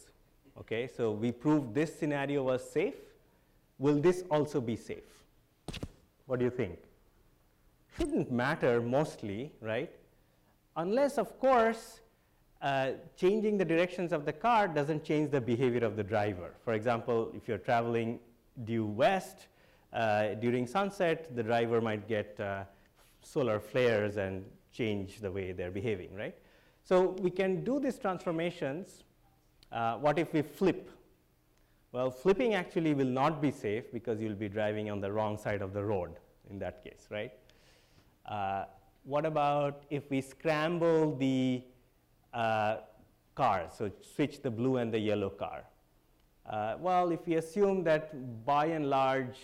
Okay, so we proved this scenario was safe. Will this also be safe? What do you think? Shouldn't matter mostly, right? Unless, of course, changing the directions of the car doesn't change the behavior of the driver. For example, if you're traveling due west, during sunset, the driver might get solar flares and change the way they're behaving, right? So we can do these transformations. What if we flip? Well, flipping actually will not be safe because you'll be driving on the wrong side of the road in that case, right? What about if we scramble the cars, so switch the blue and the yellow car? Well, if we assume that by and large,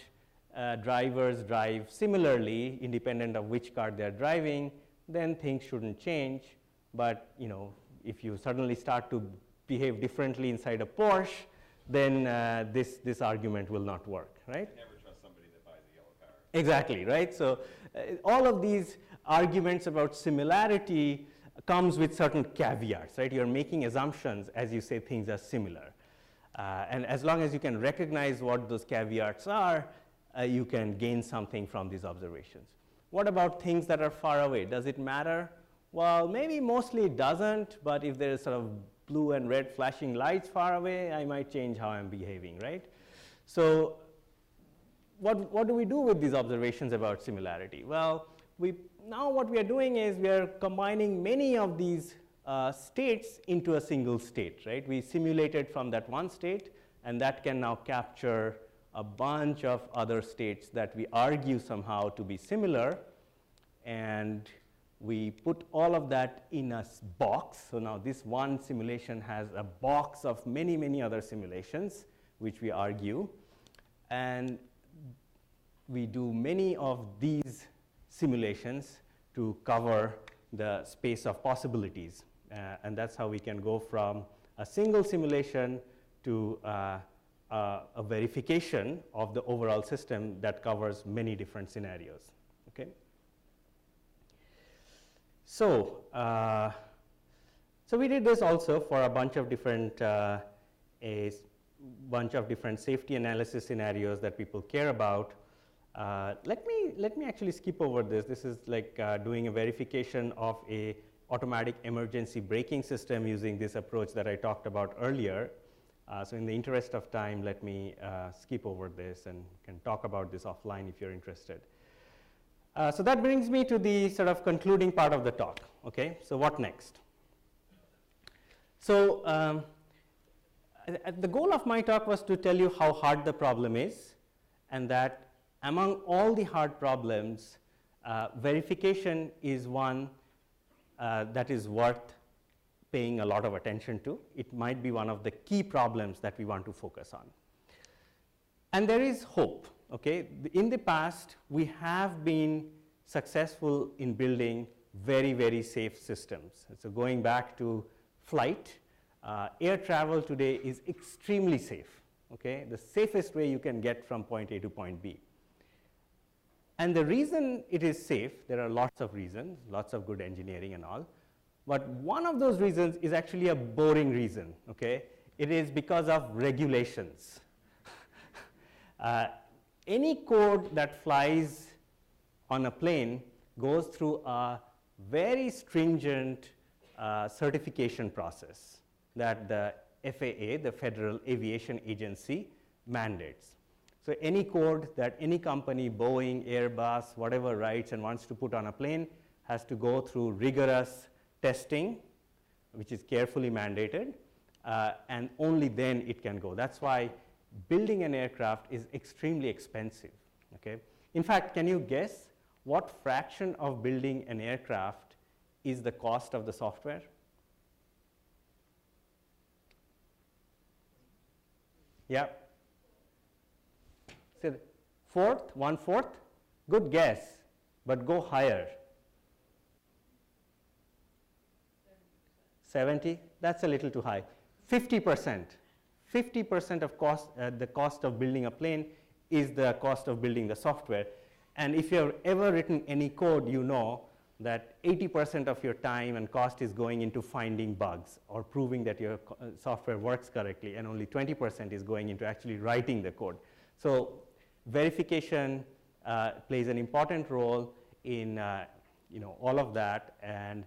drivers drive similarly, independent of which car they're driving, then things shouldn't change. But if you suddenly start to behave differently inside a Porsche, then this argument will not work, right? Never trust somebody that buys a yellow car. Exactly, right? So all of these arguments about similarity comes with certain caveats, right? You're making assumptions as you say things are similar. And as long as you can recognize what those caveats are, you can gain something from these observations. What about things that are far away? Does it matter? Well, maybe mostly it doesn't, but if there is sort of blue and red flashing lights far away, I might change how I'm behaving, right? So what do we do with these observations about similarity? Well, now what we are doing is we are combining many of these states into a single state, right? We simulated from that one state, and that can now capture a bunch of other states that we argue somehow to be similar, and we put all of that in a box. So now this one simulation has a box of many, many other simulations, which we argue. And we do many of these simulations to cover the space of possibilities. And that's how we can go from a single simulation to a verification of the overall system that covers many different scenarios. Okay? So, so we did this also for a bunch of different safety analysis scenarios that people care about. Let me actually skip over this. This is like doing a verification of a automatic emergency braking system using this approach that I talked about earlier. So in the interest of time, let me skip over this and can talk about this offline if you're interested. So that brings me to the sort of concluding part of the talk. Okay, so what next? So the goal of my talk was to tell you how hard the problem is, and that among all the hard problems, verification is one that is worth paying a lot of attention to. It might be one of the key problems that we want to focus on. And there is hope. Okay? In the past, we have been successful in building very, very safe systems. So going back to flight, air travel today is extremely safe. Okay? The safest way you can get from point A to point B. And the reason it is safe, there are lots of reasons, lots of good engineering and all, but one of those reasons is actually a boring reason. Okay? It is because of regulations. Any code that flies on a plane goes through a very stringent certification process that the FAA, the Federal Aviation Agency, mandates. So any code that any company, Boeing, Airbus, whatever, writes and wants to put on a plane has to go through rigorous testing, which is carefully mandated, and only then it can go. That's why building an aircraft is extremely expensive. Okay? In fact, can you guess what fraction of building an aircraft is the cost of the software? Yeah. Say fourth, 1/4? Good guess, but go higher. 70? That's a little too high. 50%. 50% of cost, the cost of building a plane is the cost of building the software. And if you've ever written any code, you know that 80% of your time and cost is going into finding bugs or proving that your software works correctly, and only 20% is going into actually writing the code. So verification plays an important role in all of that, and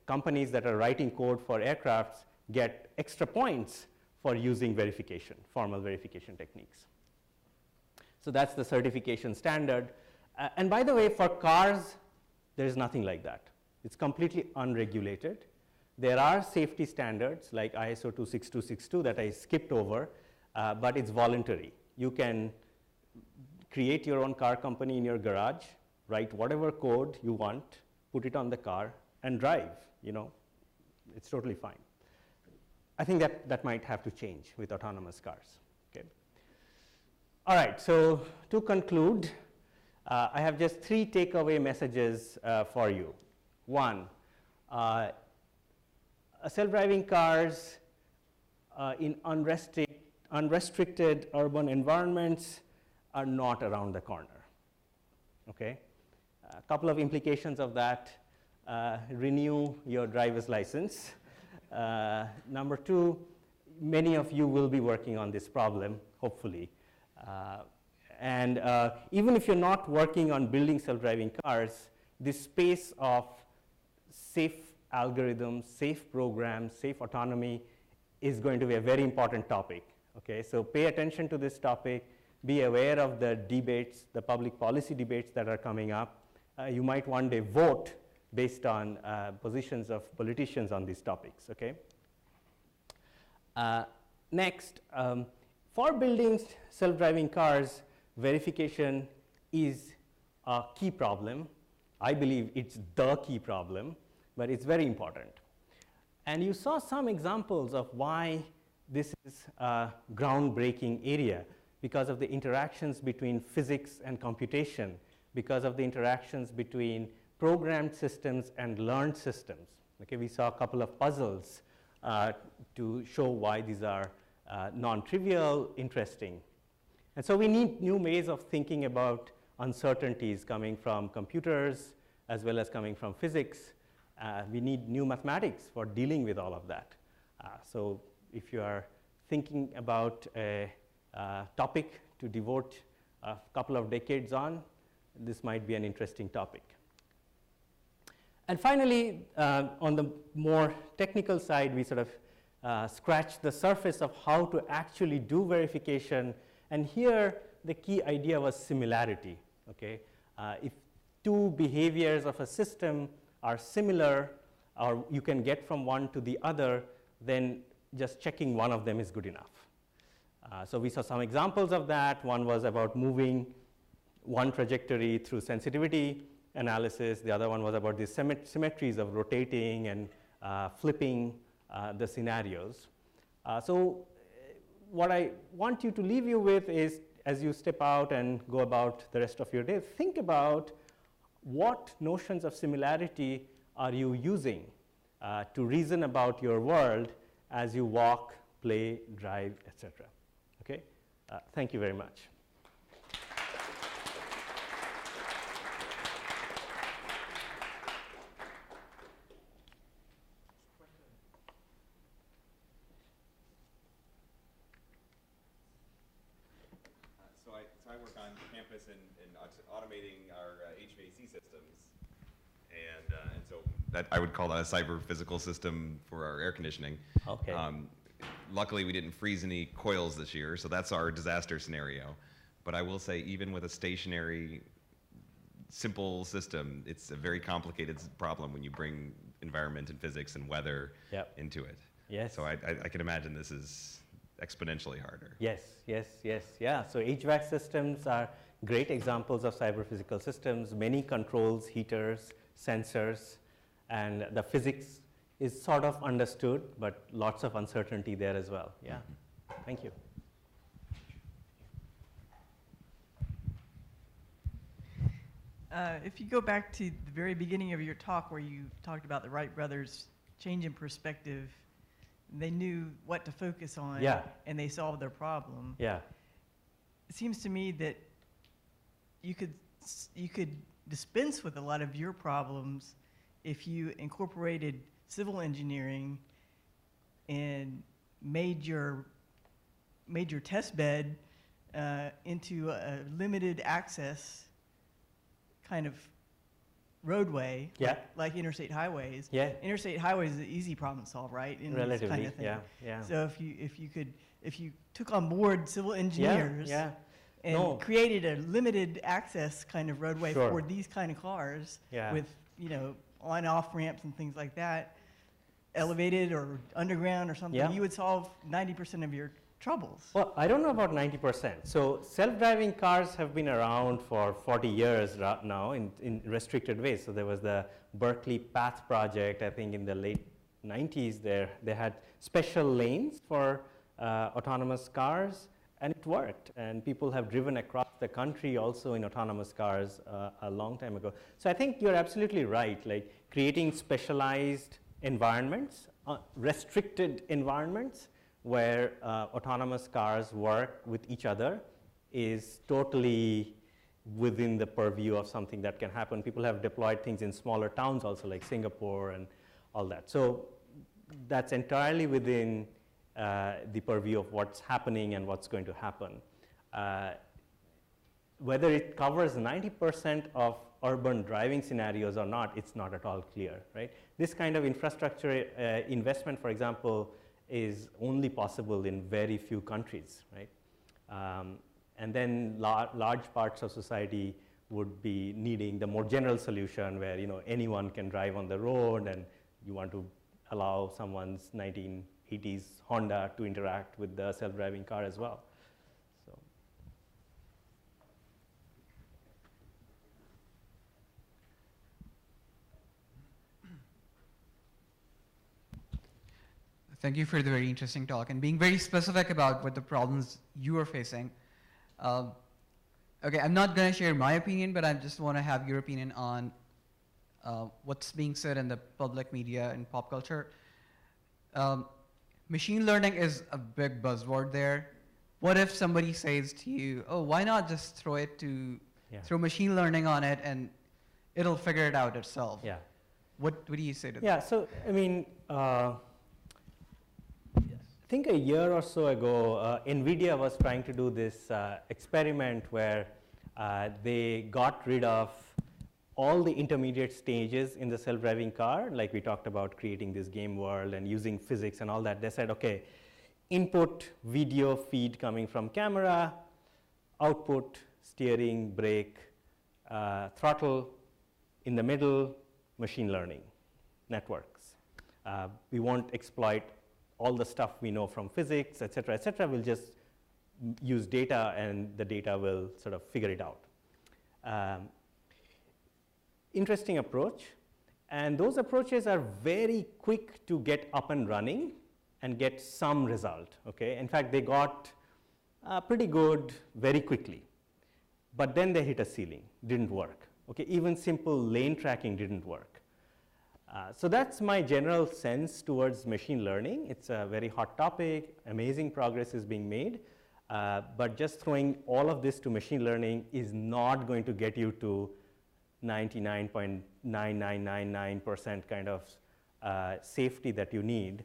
companies that are writing code for aircrafts get extra points for using verification, formal verification techniques. So that's the certification standard. And by the way, for cars, there is nothing like that. It's completely unregulated. There are safety standards like ISO 26262 that I skipped over, but it's voluntary. You can create your own car company in your garage, write whatever code you want, put it on the car, and drive. It's totally fine. I think that might have to change with autonomous cars. Okay. All right, so to conclude, I have just 3 takeaway messages for you. One, self-driving cars in unrestricted urban environments are not around the corner. Okay? A couple of implications of that: renew your driver's license. Number 2, many of you will be working on this problem, hopefully. And even if you're not working on building self-driving cars, this space of safe algorithms, safe programs, safe autonomy is going to be a very important topic. Okay, so pay attention to this topic. Be aware of the debates, the public policy debates that are coming up. You might one day vote based on positions of politicians on these topics. Okay. Next, For building self-driving cars, verification is a key problem. I believe it's the key problem, but it's very important. And you saw some examples of why this is a groundbreaking area, because of the interactions between physics and computation, because of the interactions between programmed systems and learned systems. Okay, we saw a couple of puzzles to show why these are non-trivial, interesting. And so we need new ways of thinking about uncertainties coming from computers as well as coming from physics. We need new mathematics for dealing with all of that. So if you are thinking about a topic to devote a couple of decades on, this might be an interesting topic. And finally, on the more technical side, we sort of scratch the surface of how to actually do verification. And here, the key idea was similarity. Okay? If two behaviors of a system are similar, or you can get from one to the other, then just checking one of them is good enough. So we saw some examples of that. One was about moving one trajectory through sensitivity analysis. The other one was about the symmetries of rotating and flipping the scenarios. So what I want you to leave you with is, as you step out and go about the rest of your day, think about what notions of similarity are you using to reason about your world as you walk, play, drive, etc. Okay? Thank you very much. So I work on campus in automating our HVAC systems, and so that I would call that a cyber physical system for our air conditioning. Okay. Luckily, we didn't freeze any coils this year, so that's our disaster scenario. But I will say, even with a stationary, simple system, it's a very complicated problem when you bring environment and physics and weather into it. Yes. So I can imagine this is exponentially harder. Yes, yes, yes, yeah. So HVAC systems are great examples of cyber-physical systems, many controls, heaters, sensors, and the physics is sort of understood, but lots of uncertainty there as well. Yeah, thank you. If you go back to the very beginning of your talk where you talked about the Wright brothers' change in perspective, they knew what to focus on, and they solved their problem. Yeah. It seems to me that you could dispense with a lot of your problems if you incorporated civil engineering and made your test bed into a limited access kind of roadway, like interstate highways. Yeah. Interstate highways is an easy problem to solve, right? In Relatively, this kind of thing. yeah. So if you took on board civil engineers and created a limited access kind of roadway for these kind of cars with on-off ramps and things like that, elevated or underground or something, you would solve 90% of your troubles. Well, I don't know about 90%. So self-driving cars have been around for 40 years now in restricted ways. So there was the Berkeley Path project, I think in the late 90s there. They had special lanes for autonomous cars, and it worked. And people have driven across the country also in autonomous cars a long time ago. So I think you're absolutely right, like creating specialized environments, restricted environments, where autonomous cars work with each other is totally within the purview of something that can happen. People have deployed things in smaller towns also, like Singapore and all that. So that's entirely within the purview of what's happening and what's going to happen. Whether it covers 90% of urban driving scenarios or not, it's not at all clear, right? This kind of infrastructure investment, for example, is only possible in very few countries, right? And then large parts of society would be needing the more general solution where anyone can drive on the road, and you want to allow someone's 1980s Honda to interact with the self-driving car as well. Thank you for the very interesting talk and being very specific about what the problems you are facing. Okay, I'm not going to share my opinion, but I just want to have your opinion on what's being said in the public media and pop culture. Machine learning is a big buzzword there. What if somebody says to you, oh, why not just throw machine learning on it and it'll figure it out itself? Yeah. What do you say to that? Yeah, so I mean, I think a year or so ago, NVIDIA was trying to do this experiment where they got rid of all the intermediate stages in the self-driving car, like we talked about creating this game world and using physics and all that. They said, okay, input video feed coming from camera, output steering, brake, throttle, in the middle, machine learning networks. We won't exploit all the stuff we know from physics, et cetera, et cetera. We'll just use data and the data will sort of figure it out. Interesting approach. And those approaches are very quick to get up and running and get some result, okay? In fact, they got pretty good very quickly. But then they hit a ceiling, didn't work. Okay, even simple lane tracking didn't work. So that's my general sense towards machine learning. It's a very hot topic, amazing progress is being made, but just throwing all of this to machine learning is not going to get you to 99.9999% kind of safety that you need.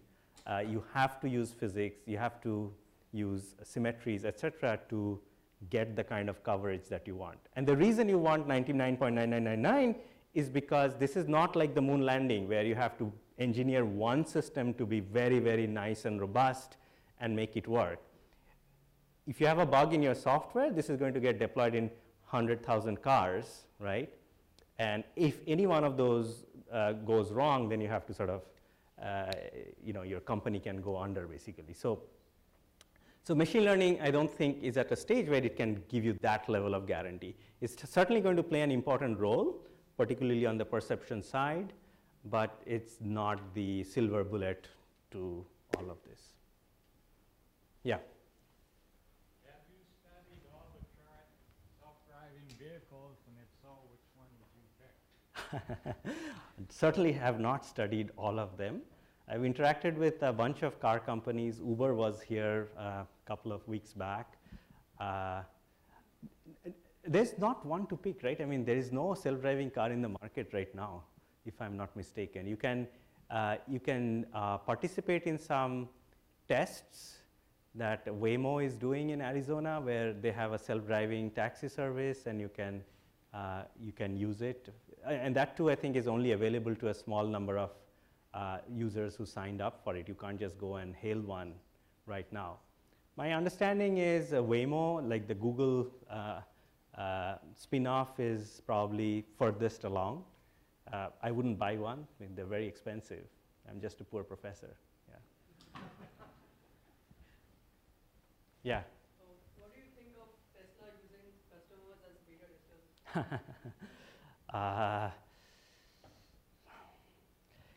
You have to use physics, you have to use symmetries, et cetera, to get the kind of coverage that you want. And the reason you want 99.9999 is because this is not like the moon landing where you have to engineer one system to be very, very nice and robust and make it work. If you have a bug in your software, this is going to get deployed in 100,000 cars, right? And if any one of those goes wrong, then you have to sort of, your company can go under basically. So machine learning, I don't think, is at a stage where it can give you that level of guarantee. It's certainly going to play an important role, particularly on the perception side, but it's not the silver bullet to all of this. Yeah? Have you studied all the current self-driving vehicles, and if so, which one would you pick? Certainly have not studied all of them. I've interacted with a bunch of car companies. Uber was here a couple of weeks back. There's not one to pick, right? I mean, there is no self-driving car in the market right now, if I'm not mistaken. You can participate in some tests that Waymo is doing in Arizona, where they have a self-driving taxi service, and you can use it. And that too, I think, is only available to a small number of users who signed up for it. You can't just go and hail one right now. My understanding is Waymo, like the Google spin-off, is probably furthest along. I wouldn't buy one. I mean, they're very expensive. I'm just a poor professor. Yeah. Yeah. What do you think of Tesla using customers as beta testers?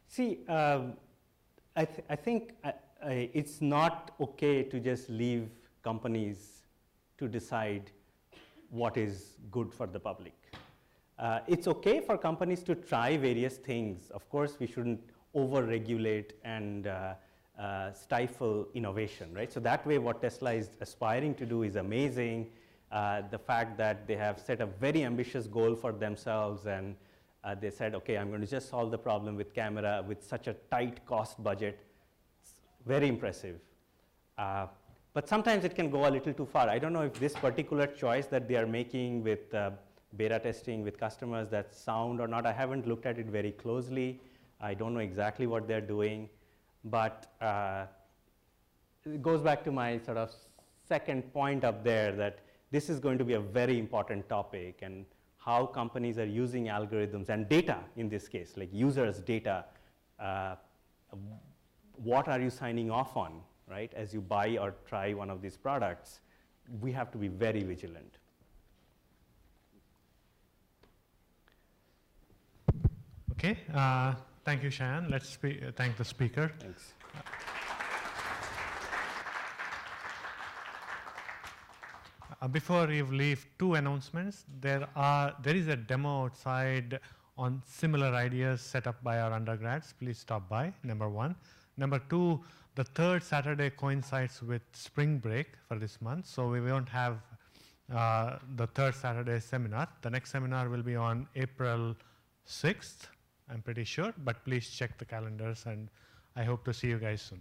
See, I think it's not okay to just leave companies to decide what is good for the public. It's okay for companies to try various things. Of course, we shouldn't over-regulate and stifle innovation, right? So that way, what Tesla is aspiring to do is amazing. The fact that they have set a very ambitious goal for themselves, and they said, okay, I'm going to just solve the problem with camera with such a tight cost budget. It's very impressive. But sometimes it can go a little too far. I don't know if this particular choice that they are making with beta testing with customers, that's sound or not. I haven't looked at it very closely. I don't know exactly what they're doing. But it goes back to my sort of second point up there, that this is going to be a very important topic, and how companies are using algorithms and data in this case, like users' data. What are you signing off on, right? As you buy or try one of these products, we have to be very vigilant. Okay, thank you, Sayan. Let's thank the speaker. Thanks. Before you leave, 2 announcements. There is a demo outside on similar ideas set up by our undergrads. Please stop by, number 1. Number 2, the 3rd Saturday coincides with spring break for this month, so we won't have the 3rd Saturday seminar. The next seminar will be on April 6th, I'm pretty sure, but please check the calendars, and I hope to see you guys soon.